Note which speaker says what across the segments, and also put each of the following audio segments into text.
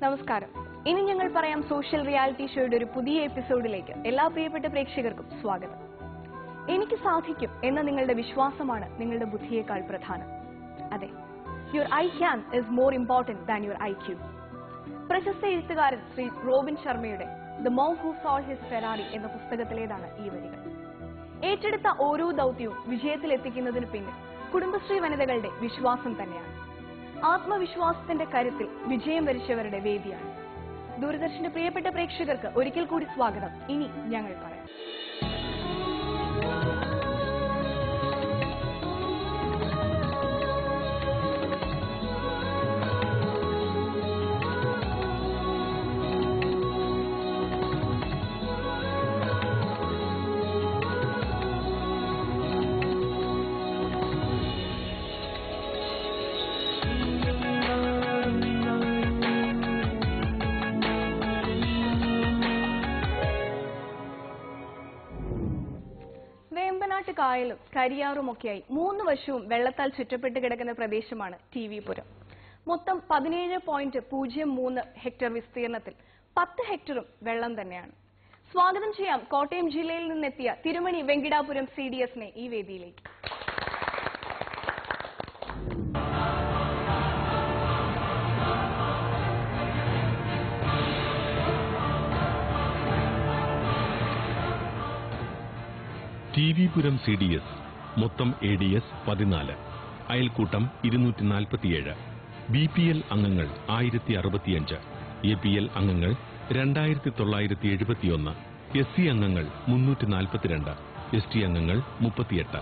Speaker 1: നമസ്കാരം. ഇനി ഞങ്ങൾ പറയാം സോഷ്യൽ റിയാലിറ്റി ഷോയുടെ ഒരു പുതിയ എപ്പിസോഡിലേക്ക് എല്ലാ പ്രിയപ്പെട്ട പ്രേക്ഷകർക്കും സ്വാഗതം. എനിക്ക് സാധിക്കും എന്ന നിങ്ങളുടെ വിശ്വാസമാണ് നിങ്ങളുടെ ബുദ്ധിയേക്കാൾ പ്രധാനം. അതെ, your I can is more important than your IQ. പ്രശസ്ത എഴുത്തുകാരൻ ശ്രീ റോബിൻ ശർമ്മയുടെ the monk who sold his Ferrari എന്ന പുസ്തകത്തിലേതാണ് ഈ വരികൾ. ഏറ്റെടുത്ത ഓരോ ദൗത്യവും വിജയത്തിലെത്തിക്കുന്നതിന് പിന്നിൽ കുടുംബശ്രീ വനിതകളുടെ വിശ്വാസം തന്നെയാണ്. ആത്മവിശ്വാസത്തിന്റെ കരുത്തിൽ വിജയം വരിച്ചവരുടെ വേദിയാണ്. ദൂരദർശന്റെ പ്രിയപ്പെട്ട പ്രേക്ഷകർക്ക് ഒരിക്കൽ കൂടി സ്വാഗതം. ഇനി ഞങ്ങൾ പറയാം. കായലും കരിയാറുമൊക്കെയായി 3 വശവും വെള്ളത്താൽ ചുറ്റപ്പെട്ട് കിടക്കുന്ന പ്രദേശമാണ് TV പുരം. മൊത്തം 17.03 ഹെക്ടർ വിസ്തീർണത്തിൽ 10 ഹെക്ടറും വെള്ളം തന്നെയാണ്. സ്വാഗതം ചെയ്യാം കോട്ടയം ജില്ലയിൽ നിന്നെത്തിയ തിരുമണി വെങ്കിടാപുരം CDSനെ ഈ വേദിയിലേക്ക്.
Speaker 2: TV പുരം CDS മൊത്തം ADS 14, അയൽക്കൂട്ടം 247, BPL അംഗങ്ങൾ 1065, APL അംഗങ്ങൾ 2971, SC അംഗങ്ങൾ 342, ST അംഗങ്ങൾ 38.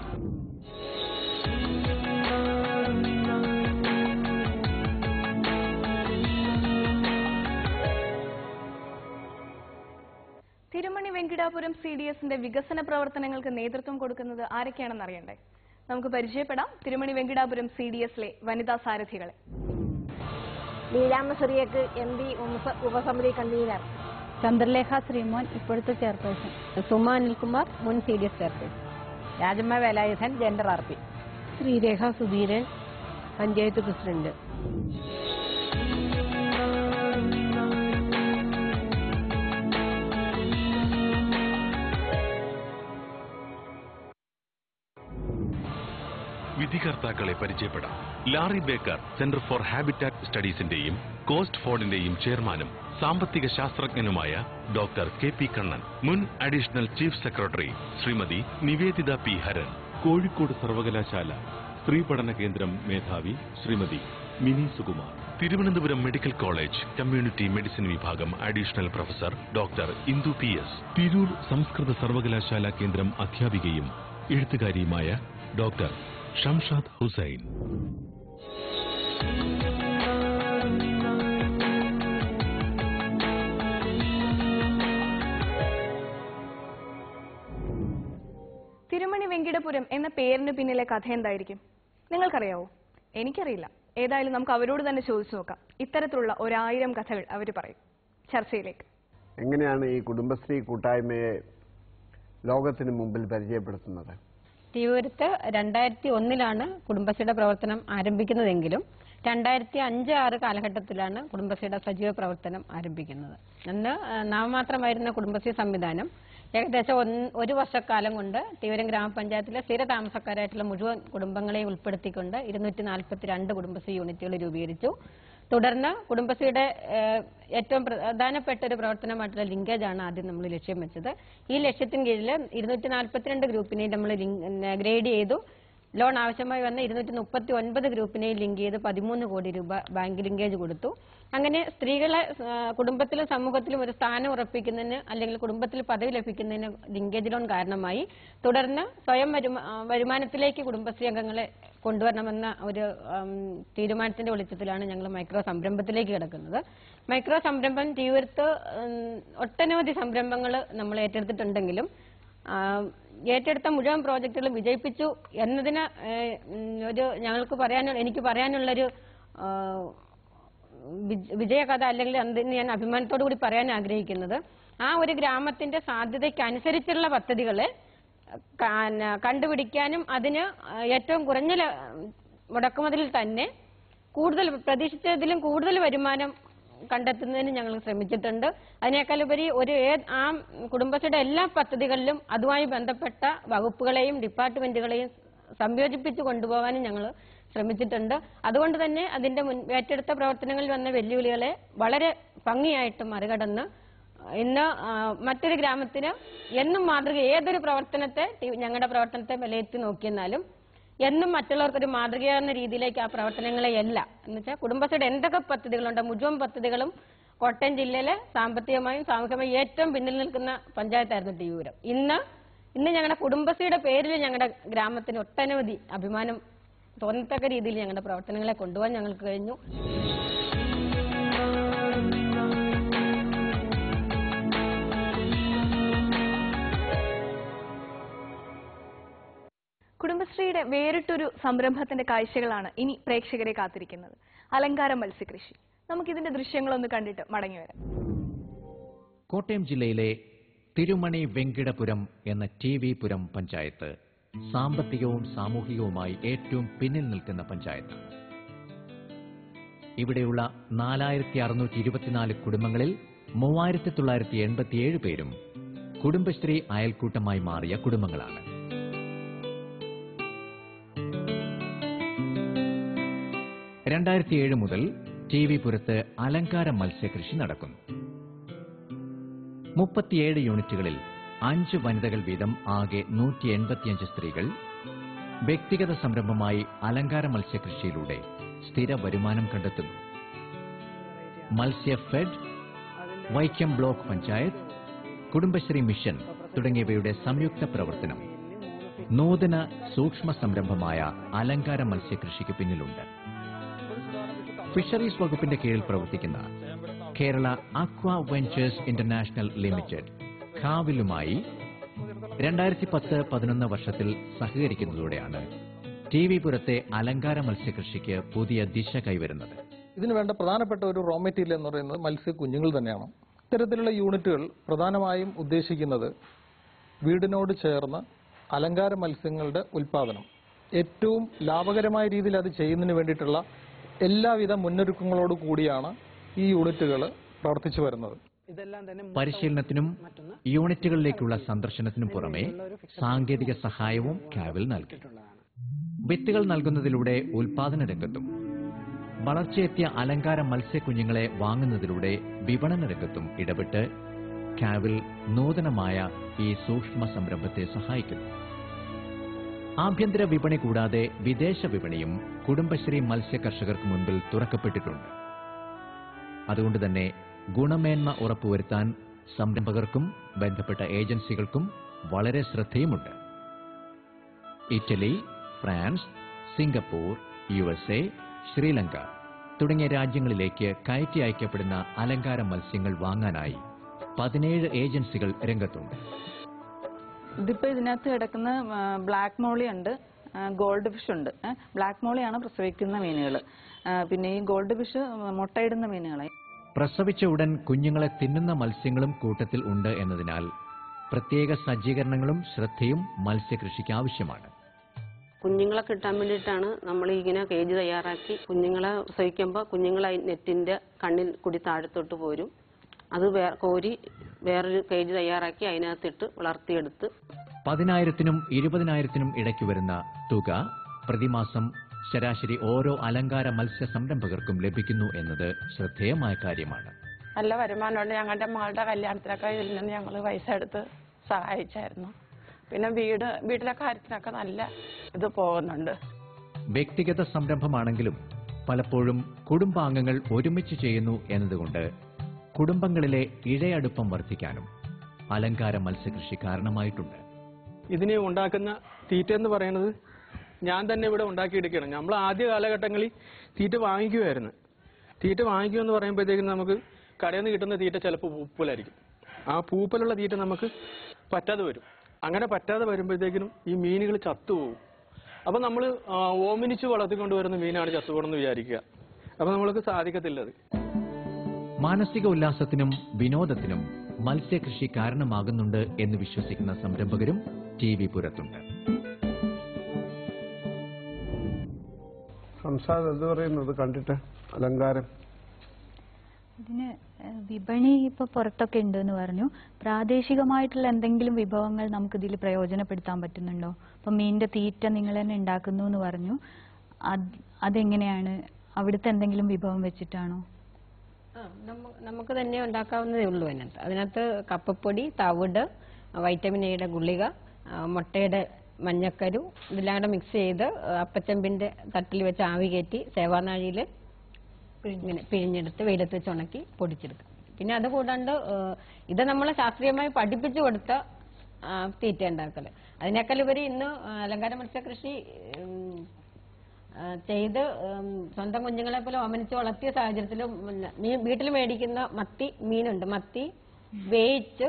Speaker 1: തിരുമണി വെങ്കിടാപുരം CDSന്റെ വികസന പ്രവർത്തനങ്ങൾക്ക് നേതൃത്വം കൊടുക്കുന്നത് ആരൊക്കെയാണെന്ന് അറിയണ്ടേ? നമുക്ക് പരിചയപ്പെടാം തിരുമണി വെങ്കിടാപുരം CDSലെ വനിതാ സാരഥികളെ.
Speaker 3: ലീലാമ്മ സിറിയക്ക് MD ഉപസമിതി കൺവീനർ,
Speaker 4: ചന്ദ്രലേഖ ശ്രീമോൻ ഇപ്പോഴത്തെ ചെയർപേഴ്സൺ,
Speaker 3: സുമ അനിൽകുമാർ മുൻ CDS chairperson, Rajamma Velayudhan gender RP,
Speaker 4: Sreerekha Sudheeran panchayat president.
Speaker 2: വിധികർത്താക്കളെ പരിചയപ്പെടാം. Laurie Baker Centre for Habitat സ്റ്റഡീസിന്റെയും കോസ്റ്റ് ഫോർഡിന്റെയും ചെയർമാനും സാമ്പത്തിക ശാസ്ത്രജ്ഞനുമായ ഡോക്ടർ KP കണ്ണൻ, മുൻ additional chief secretary Shrimati Nivedita P Haran, Kozhikode സർവകലാശാല സ്ത്രീ പഠന കേന്ദ്രം മേധാവി Shrimati Mini Sukumar, Thiruvananthapuram medical college community medicine വിഭാഗം additional professor doctor Indu PS, Tirur സംസ്കൃത സർവകലാശാല കേന്ദ്രം അധ്യാപികയും എഴുത്തുകാരിയുമായ ഡോക്ടർ ഷംഷാദ് ഹുസൈൻ.
Speaker 1: തിരുമണി വെങ്കിടപുരം എന്ന പേരിന് പിന്നിലെ കഥ എന്തായിരിക്കും? നിങ്ങൾക്കറിയാവോ? എനിക്കറിയില്ല. ഏതായാലും നമുക്ക് അവരോട് തന്നെ ചോദിച്ചു നോക്കാം. ഇത്തരത്തിലുള്ള 1000 കഥകൾ അവർ പറയും. ചർച്ചയിലേക്ക്.
Speaker 5: എങ്ങനെയാണ് ഈ കുടുംബശ്രീ കൂട്ടായ്മയെ ലോകത്തിന് മുമ്പിൽ പരിചയപ്പെടുത്തുന്നത്?
Speaker 3: തിരുവനന്തപുരത്ത് 2001 കുടുംബശ്രീയുടെ പ്രവർത്തനം ആരംഭിക്കുന്നതെങ്കിലും 2005-6 കാലഘട്ടത്തിലാണ് കുടുംബശ്രീയുടെ സജീവ പ്രവർത്തനം ആരംഭിക്കുന്നത്. അന്ന് നാമമാത്രമായിരുന്ന കുടുംബശ്രീ സംവിധാനം ഏകദേശം 1 വർഷക്കാലം കൊണ്ട് തിരുവനന്തപുരം ഗ്രാമപഞ്ചായത്തിലെ സ്ഥിര താമസക്കാരായിട്ടുള്ള മുഴുവൻ കുടുംബങ്ങളെയും ഉൾപ്പെടുത്തിക്കൊണ്ട് 242 കുടുംബശ്രീ യൂണിറ്റുകൾ രൂപീകരിച്ചു. തുടർന്ന് കുടുംബശ്രീയുടെ ഏറ്റവും പ്രധാനപ്പെട്ട ഒരു പ്രവർത്തനമായിട്ടുള്ള ലിങ്കേജ് ആണ് ആദ്യം നമ്മൾ ലക്ഷ്യം വെച്ചത്. ഈ ലക്ഷ്യത്തിന് കീഴിൽ 242 ഗ്രൂപ്പിനെ നമ്മൾ ഗ്രേഡ് ചെയ്തു. ലോൺ ആവശ്യമായി വന്ന 239 ഗ്രൂപ്പിനെയും ലിങ്ക് ചെയ്ത് 13 കോടി രൂപ ബാങ്ക് ലിങ്കേജ് കൊടുത്തു. അങ്ങനെ സ്ത്രീകളെ കുടുംബത്തിലും സമൂഹത്തിലും ഒരു സ്ഥാനം ഉറപ്പിക്കുന്നതിന് അല്ലെങ്കിൽ കുടുംബത്തിൽ പദവി ലഭിക്കുന്നതിന് ലിങ്കേജ് ലോൺ കാരണമായി. തുടർന്ന് സ്വയം വരുമാനത്തിലേക്ക് കുടുംബശ്രീ അംഗങ്ങളെ കൊണ്ടുവരണമെന്ന ഒരു തീരുമാനത്തിന്റെ വെളിച്ചത്തിലാണ് ഞങ്ങൾ മൈക്രോ സംരംഭത്തിലേക്ക് കിടക്കുന്നത്. മൈക്രോ സംരംഭം തിരുവനന്തപുരത്ത് ഒട്ടനവധി സംരംഭങ്ങൾ നമ്മൾ ഏറ്റെടുത്തിട്ടുണ്ടെങ്കിലും ഏറ്റെടുത്ത മുഴുവൻ പ്രോജക്റ്റുകളും വിജയിപ്പിച്ചു എന്നതിന് എനിക്ക് പറയാനുള്ളൊരു വിജയകഥ അല്ലെങ്കിൽ അതിന് ഞാൻ അഭിമാനത്തോടു കൂടി പറയാൻ ആഗ്രഹിക്കുന്നത്, ആ ഒരു ഗ്രാമത്തിന്റെ സാധ്യതയ്ക്ക് അനുസരിച്ചുള്ള പദ്ധതികളെ കണ്ടുപിടിക്കാനും അതിന് ഏറ്റവും കുറഞ്ഞ മുടക്കുമുതലിൽ തന്നെ കൂടുതൽ പ്രതീക്ഷിച്ചതിലും കൂടുതൽ വരുമാനം കണ്ടെത്തുന്നതിന് ഞങ്ങൾ ശ്രമിച്ചിട്ടുണ്ട്. അതിനേക്കാളുപരി ആ കുടുംബശ്രീയുടെ എല്ലാ പദ്ധതികളിലും അതുമായി ബന്ധപ്പെട്ട വകുപ്പുകളെയും ഡിപ്പാർട്ട്മെന്റുകളെയും സംയോജിപ്പിച്ച് കൊണ്ടുപോകാനും ഞങ്ങൾ ശ്രമിച്ചിട്ടുണ്ട്. അതുകൊണ്ട് തന്നെ അതിന്റെ ഏറ്റെടുത്ത പ്രവർത്തനങ്ങളിൽ വന്ന വെല്ലുവിളികളെ വളരെ ഭംഗിയായിട്ട് മറികടന്ന് ഇന്ന് മറ്റൊരു ഗ്രാമത്തിന് എന്നും മാതൃക ഏതൊരു പ്രവർത്തനത്തെ ഞങ്ങളുടെ പ്രവർത്തനത്തെ വിലയിരുത്തി നോക്കിയെന്നാലും എന്നും മറ്റുള്ളവർക്കൊരു മാതൃകയാകുന്ന രീതിയിലേക്ക് ആ പ്രവർത്തനങ്ങളെയല്ല എന്നുവെച്ചാൽ കുടുംബശ്രീയുടെ എന്തൊക്കെ പദ്ധതികളുണ്ട് മുഴുവൻ പദ്ധതികളും കോട്ടയം ജില്ലയിലെ സാമ്പത്തികമായും സാമൂഹികമായും ഏറ്റവും പിന്നിൽ നിൽക്കുന്ന പഞ്ചായത്തായിരുന്നു ടിയൂരം. ഇന്ന് ഞങ്ങളുടെ കുടുംബശ്രീയുടെ പേരിൽ ഞങ്ങളുടെ ഗ്രാമത്തിന് ഒട്ടനവധി അഭിമാനം തോന്നത്തക്ക രീതിയിൽ ഞങ്ങളുടെ പ്രവർത്തനങ്ങളെ കൊണ്ടുപോകാൻ ഞങ്ങൾക്ക് കഴിഞ്ഞു.
Speaker 1: കുടുംബശ്രീയുടെ വേറിട്ടൊരു സംരംഭത്തിന്റെ കാഴ്ചകളാണ് ഇനി പ്രേക്ഷകരെ കാത്തിരിക്കുന്നത്. അലങ്കാര മത്സ്യകൃഷി. നമുക്കിതിന്റെ ദൃശ്യങ്ങളൊന്ന് കണ്ടിട്ട് മടങ്ങി വരാം.
Speaker 6: കോട്ടയം ജില്ലയിലെ തിരുമണി വെങ്കിടപുരം എന്ന TV പുരം പഞ്ചായത്ത് സാമ്പത്തികവും സാമൂഹികവുമായി ഏറ്റവും പിന്നിൽ നിൽക്കുന്ന പഞ്ചായത്താണ്. ഇവിടെയുള്ള 4624 കുടുംബങ്ങളിൽ 3987 പേരും കുടുംബശ്രീ അയൽക്കൂട്ടമായി മാറിയ കുടുംബങ്ങളാണ്. 2007 മുതൽ TV പുരത്ത് അലങ്കാര മത്സ്യകൃഷി നടക്കുന്നു. 37 യൂണിറ്റുകളിൽ 5 വനിതകൾ വീതം ആകെ 185 സ്ത്രീകൾ വ്യക്തിഗത സംരംഭമായി അലങ്കാര മത്സ്യകൃഷിയിലൂടെ സ്ഥിര വരുമാനം കണ്ടെത്തുന്നു. മത്സ്യഫെഡ്, വൈക്കം ബ്ലോക്ക് പഞ്ചായത്ത്, കുടുംബശ്രീ മിഷൻ തുടങ്ങിയവയുടെ സംയുക്ത പ്രവർത്തനം നൂതന സൂക്ഷ്മ സംരംഭമായ അലങ്കാര മത്സ്യകൃഷിക്ക് പിന്നിലുണ്ട്. ഫിഷറീസ് വകുപ്പിന്റെ കീഴിൽ പ്രവർത്തിക്കുന്ന കേരള അക്വാ വെഞ്ചേഴ്സ് ഇന്റർനാഷണൽ ലിമിറ്റഡ് ഖാവിലുമായി 2010-11 വർഷത്തിൽ സഹകരിക്കുന്നതോടെയാണ് TV പുരത്തെ അലങ്കാര മത്സ്യകൃഷിക്ക് പുതിയ ദിശ കൈവരുന്നത്.
Speaker 7: ഇതിന് വേണ്ട പ്രധാനപ്പെട്ട ഒരു റോ മെറ്റീരിയൽ എന്ന് പറയുന്നത് മത്സ്യക്കുഞ്ഞുങ്ങൾ തന്നെയാണ്. ഇത്തരത്തിലുള്ള യൂണിറ്റുകൾ പ്രധാനമായും ഉദ്ദേശിക്കുന്നത് വീടിനോട് ചേർന്ന് അലങ്കാര മത്സ്യങ്ങളുടെ ഉൽപാദനം ഏറ്റവും ലാഭകരമായ രീതിയിൽ അത് ചെയ്യുന്നതിന് വേണ്ടിയിട്ടുള്ള എല്ലാവിധ മുന്നൊരുക്കങ്ങളോട് കൂടിയാണ് ഈ യൂണിറ്റുകൾ പ്രവർത്തിച്ചു വരുന്നത്.
Speaker 6: പരിശീലനത്തിനും യൂണിറ്റുകളിലേക്കുള്ള സന്ദർശനത്തിനും പുറമെ സാങ്കേതിക സഹായവും കാവിൽ നൽകി. വിത്തുകൾ നൽകുന്നതിലൂടെ ഉൽപാദന രംഗത്തും വളർച്ചയെത്തിയ അലങ്കാര മത്സ്യക്കുഞ്ഞുങ്ങളെ വാങ്ങുന്നതിലൂടെ വിപണന രംഗത്തും ഇടപെട്ട് കാവിൽ നൂതനമായ ഈ സൂക്ഷ്മ സംരംഭത്തെ സഹായിക്കുന്നു. ആഭ്യന്തര വിപണി കൂടാതെ വിദേശ വിപണിയും കുടുംബശ്രീ മത്സ്യ കർഷകർക്ക് മുൻപിൽ തുറക്കപ്പെട്ടിട്ടുണ്ട്. അതുകൊണ്ട് തന്നെ ഗുണമേന്മ ഉറപ്പുവരുത്താൻ സംരംഭകർക്കും ബന്ധപ്പെട്ട ഏജൻസികൾക്കും വളരെ ശ്രദ്ധയുമുണ്ട്. Italy, France, Singapore, USA, Sri Lanka തുടങ്ങിയ രാജ്യങ്ങളിലേക്ക് കയറ്റി അയക്കപ്പെടുന്ന അലങ്കാര മത്സ്യങ്ങൾ വാങ്ങാനായി 17 ഏജൻസികൾ രംഗത്തുണ്ട്.
Speaker 8: ഇതിപ്പോൾ ഇതിനകത്ത് കിടക്കുന്ന ബ്ലാക്ക് മോളി ഉണ്ട്, ഗോൾഡ് ഫിഷ് ഉണ്ട്. ബ്ലാക്ക് മോളിയാണ് പ്രസവിക്കുന്ന മീനുകൾ. പിന്നെ ഈ ഗോൾഡ് ഫിഷ് മുട്ടയിടുന്ന മീനുകളായി.
Speaker 6: പ്രസവിച്ച ഉടൻ കുഞ്ഞുങ്ങളെ തിന്നുന്ന മത്സ്യങ്ങളും കൂട്ടത്തിൽ ഉണ്ട് എന്നതിനാൽ പ്രത്യേക സജ്ജീകരണങ്ങളും ശ്രദ്ധയും മത്സ്യകൃഷിക്ക് ആവശ്യമാണ്.
Speaker 9: കുഞ്ഞുങ്ങളെ കിട്ടാൻ വേണ്ടിയിട്ടാണ് നമ്മൾ ഇങ്ങനെ കേജ് തയ്യാറാക്കി കുഞ്ഞുങ്ങളെ പ്രസവിക്കുമ്പോൾ കുഞ്ഞുങ്ങളെ നെറ്റിന്റെ കണ്ണിൽ കൂടി താഴത്തോട്ട് പോരും. അത് കോരി വേറൊരു കേജ് തയ്യാറാക്കി അതിനകത്തിട്ട് വളർത്തിയെടുത്ത്
Speaker 6: 10,000-നും 20,000-നും ഇടയ്ക്ക് വരുന്ന തുക പ്രതിമാസം ശരാശരി ഓരോ അലങ്കാര മത്സ്യ സംരംഭകർക്കും ലഭിക്കുന്നു എന്നത് ശ്രദ്ധേയമായ കാര്യമാണ്.
Speaker 10: നല്ല വരുമാനമുണ്ട്. ഞങ്ങളുടെ മകളുടെ കല്യാണത്തിനൊക്കെ ഇതിൽ നിന്ന് ഞങ്ങൾ പൈസ എടുത്ത് സഹായിച്ചായിരുന്നു. പിന്നെ വീട്ടിലെ കാര്യത്തിനൊക്കെ നല്ല ഇത് പോകുന്നുണ്ട്.
Speaker 6: വ്യക്തിഗത സംരംഭമാണെങ്കിലും പലപ്പോഴും കുടുംബാംഗങ്ങൾ ഒരുമിച്ച് ചെയ്യുന്നു എന്നതുകൊണ്ട് കുടുംബങ്ങളിലെ ഇഴയടുപ്പം വർദ്ധിക്കാനും അലങ്കാര മത്സ്യകൃഷി കാരണമായിട്ടുണ്ട്.
Speaker 11: ഇതിനെ ഉണ്ടാക്കുന്ന തീറ്റ എന്ന് പറയുന്നത് ഞാൻ തന്നെ ഇവിടെ ഉണ്ടാക്കിയെടുക്കുകയാണ്. നമ്മൾ ആദ്യ കാലഘട്ടങ്ങളിൽ തീറ്റ വാങ്ങിക്കുമായിരുന്നു. തീറ്റ വാങ്ങിക്കുമെന്ന് പറയുമ്പോഴത്തേക്കും നമുക്ക് കടയിൽ നിന്ന് കിട്ടുന്ന തീറ്റ ചിലപ്പോൾ പൂപ്പലായിരിക്കും. ആ പൂപ്പലുള്ള തീറ്റ നമുക്ക് പറ്റാതെ വരും. അങ്ങനെ പറ്റാതെ വരുമ്പോഴത്തേക്കിനും ഈ മീനുകൾ ചത്തുപോകും. അപ്പം നമ്മൾ ഓമിനിച്ച് വളർത്തിക്കൊണ്ട് വരുന്ന മീനാണ് ചത്തുപോകണമെന്ന് വിചാരിക്കുക. അപ്പം നമ്മൾക്ക് സാധിക്കത്തില്ലത്.
Speaker 6: മാനസിക ഉല്ലാസത്തിനും വിനോദത്തിനും മത്സ്യകൃഷി കാരണമാകുന്നുണ്ട് എന്ന് വിശ്വസിക്കുന്ന സംരംഭകരും TV പുരത്തുണ്ട്.
Speaker 5: സംസാരം എന്ത് പറയുന്നത് കണ്ടിട്ട് അലങ്കാരം?
Speaker 4: ഇതിന് വിപണി ഇപ്പോൾ പുറത്തൊക്കെ ഉണ്ട് എന്ന് പറഞ്ഞു. പ്രാദേശികമായിട്ടുള്ള എന്തെങ്കിലും വിഭവങ്ങൾ നമുക്ക് ഇതിൽ പ്രയോജനപ്പെടുത്താൻ പറ്റുന്നുണ്ടോ? ഇപ്പം മീനിന്റെ തീറ്റ നിങ്ങൾ തന്നെ ഉണ്ടാക്കുന്നു എന്ന് പറഞ്ഞു. അതെങ്ങനെയാണ്? അവിടുത്തെ എന്തെങ്കിലും വിഭവം വെച്ചിട്ടാണോ?
Speaker 3: നമുക്ക് തന്നെ ഉണ്ടാക്കാവുന്നതേ ഉള്ളൂ. അതിനകത്ത് കപ്പപ്പൊടി, തവിട്, വൈറ്റമിൻ എയുടെ ഗുളിക, മുട്ടയുടെ മഞ്ഞക്കരു ഇതെല്ലാം കൂടെ മിക്സ് ചെയ്ത് അപ്പച്ചമ്പിന്റെ തട്ടിൽ വെച്ച് ആവി കയറ്റി സേവാനാഴിയിൽ ഇങ്ങനെ പിഴിഞ്ഞെടുത്ത് വെയിലത്ത് വെച്ച് ഉണക്കി പൊടിച്ചെടുക്കും. പിന്നെ അത് കൂടാണ്ട് ഇത് നമ്മൾ ശാസ്ത്രീയമായി പഠിപ്പിച്ചു കൊടുത്ത തീറ്റ ഉണ്ടാക്കല്. അതിനേക്കാൾ ഉപരി ഇന്ന് അലങ്കാര മത്സ്യകൃഷി ചെയ്ത് സ്വന്തം കുഞ്ഞുങ്ങളെ പോലെ ഓമനിച്ച് വളർത്തിയ സാഹചര്യത്തിലും വീട്ടിൽ മേടിക്കുന്ന മീനുണ്ട്. മത്തി വേവിച്ച്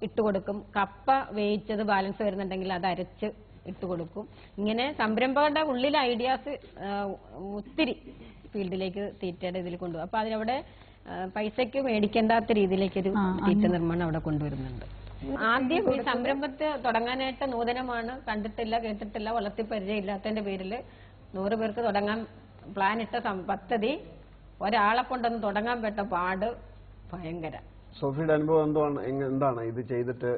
Speaker 3: ഇട്ടുകൊടുക്കും. കപ്പ വേവിച്ചത് ബാലൻസ് വരുന്നുണ്ടെങ്കിൽ അത് അരച്ച് ഇട്ടുകൊടുക്കും. ഇങ്ങനെ സംരംഭകരുടെ ഉള്ളിൽ ഐഡിയാസ് ഒത്തിരി ഫീൽഡിലേക്ക് തീറ്റയുടെ ഇതിൽ കൊണ്ടുപോകും. അപ്പൊ അതിനവിടെ പൈസയ്ക്ക് മേടിക്കേണ്ടാത്ത രീതിയിലേക്കൊരു തീറ്റ നിർമ്മാണം അവിടെ കൊണ്ടുവരുന്നുണ്ട്. ആദ്യം ഈ സംരംഭത്തെ തുടങ്ങാനായിട്ട് നൂതനമാണ്, കണ്ടിട്ടില്ല, കേട്ടിട്ടില്ല, വളർത്തി പരിചയമില്ലാത്തതിന്റെ പേരിൽ 100 പേർക്ക് തുടങ്ങാൻ പ്ലാൻ ഇട്ട പദ്ധതി ഒരാളെ കൊണ്ടൊന്ന് തുടങ്ങാൻ പെട്ട പാട് ഭയങ്കര.
Speaker 5: സോഫിയുടെ അനുഭവം എന്താണ് ഇത് ചെയ്തിട്ട്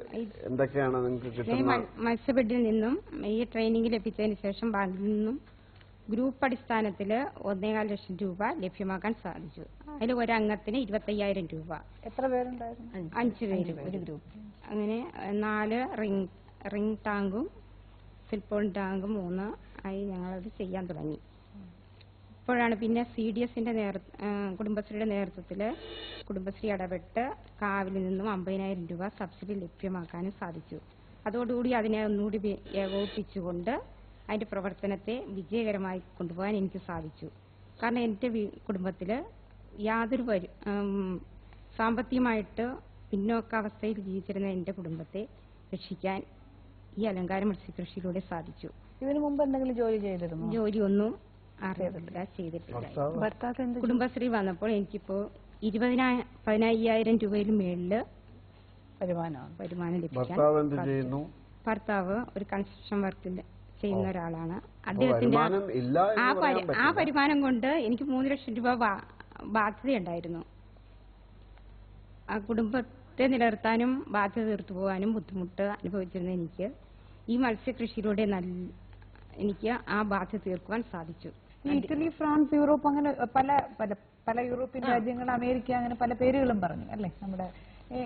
Speaker 5: എന്തൊക്കെയാണ് നിങ്ങൾക്ക് കിട്ടുന്നത്?
Speaker 12: മത്സ്യബെഡിൽ നിന്നും ഈ ട്രെയിനിങ് ലഭിച്ചതിന് ശേഷം ബാങ്കിൽ നിന്നും ഗ്രൂപ്പ് അടിസ്ഥാനത്തിൽ 1.25 ലക്ഷം രൂപ ലഭ്യമാക്കാൻ സാധിച്ചു. അതിൽ ഒരംഗത്തിന് 25,000 രൂപ.
Speaker 4: എത്ര പേരുണ്ടായിരുന്നു?
Speaker 12: 5 പേര് ഒരു ഗ്രൂപ്പ്. അങ്ങനെ 4 റിംഗ് ടാങ്കും സിൽപോൺ ടാങ്കും 3 ആയി ഞങ്ങളത് ചെയ്യാൻ തുടങ്ങി. ഇപ്പോഴാണ് പിന്നെ CDSന്റെ കുടുംബശ്രീയുടെ നേതൃത്വത്തിൽ കുടുംബശ്രീ ഇടപെട്ട് കാവിൽ നിന്നും 50,000 രൂപ സബ്സിഡി ലഭ്യമാക്കാനും സാധിച്ചു. അതോടുകൂടി അതിനെ ഒന്നുകൂടി ഏകോപിപ്പിച്ചുകൊണ്ട് അതിന്റെ പ്രവർത്തനത്തെ വിജയകരമായി കൊണ്ടുപോകാൻ എനിക്ക് സാധിച്ചു. കാരണം എൻ്റെ കുടുംബത്തിൽ യാതൊരു സാമ്പത്തികമായിട്ട് പിന്നോക്കാവസ്ഥയിൽ ജീവിച്ചിരുന്ന എൻ്റെ കുടുംബത്തെ രക്ഷിക്കാൻ ഈ അലങ്കാര മത്സ്യകൃഷിയിലൂടെ സാധിച്ചു.
Speaker 4: ഇതിനു മുമ്പ് എന്തെങ്കിലും ജോലി ചെയ്തിരുന്നു?
Speaker 12: ജോലിയൊന്നും ചെയ്തിട്ടില്ല. കുടുംബശ്രീ വന്നപ്പോൾ എനിക്കിപ്പോ 15,000 രൂപയിൽ മേളില് വരുമാനം ലഭിക്കാൻ. ഭർത്താവ് ഒരു കൺസ്ട്രക്ഷൻ വർക്കിൽ ചെയ്യുന്ന ഒരാളാണ്. അദ്ദേഹത്തിന്റെ ആ വരുമാനം കൊണ്ട് എനിക്ക് 3 ലക്ഷം രൂപ ബാധ്യതയുണ്ടായിരുന്നു. ആ കുടുംബത്തെ നിലനിർത്താനും ബാധ്യത തീർത്തു പോകാനും ബുദ്ധിമുട്ട് അനുഭവിച്ചിരുന്ന എനിക്ക് ഈ മത്സ്യകൃഷിയിലൂടെ എനിക്ക് ആ ബാധ്യത തീർക്കുവാൻ സാധിച്ചു.
Speaker 4: ഇറ്റലി, ഫ്രാൻസ്, യൂറോപ്പ് അങ്ങനെ പല യൂറോപ്യൻ രാജ്യങ്ങൾ, അമേരിക്ക, അങ്ങനെ പല പേരുകളും പറഞ്ഞു അല്ലേ? നമ്മുടെ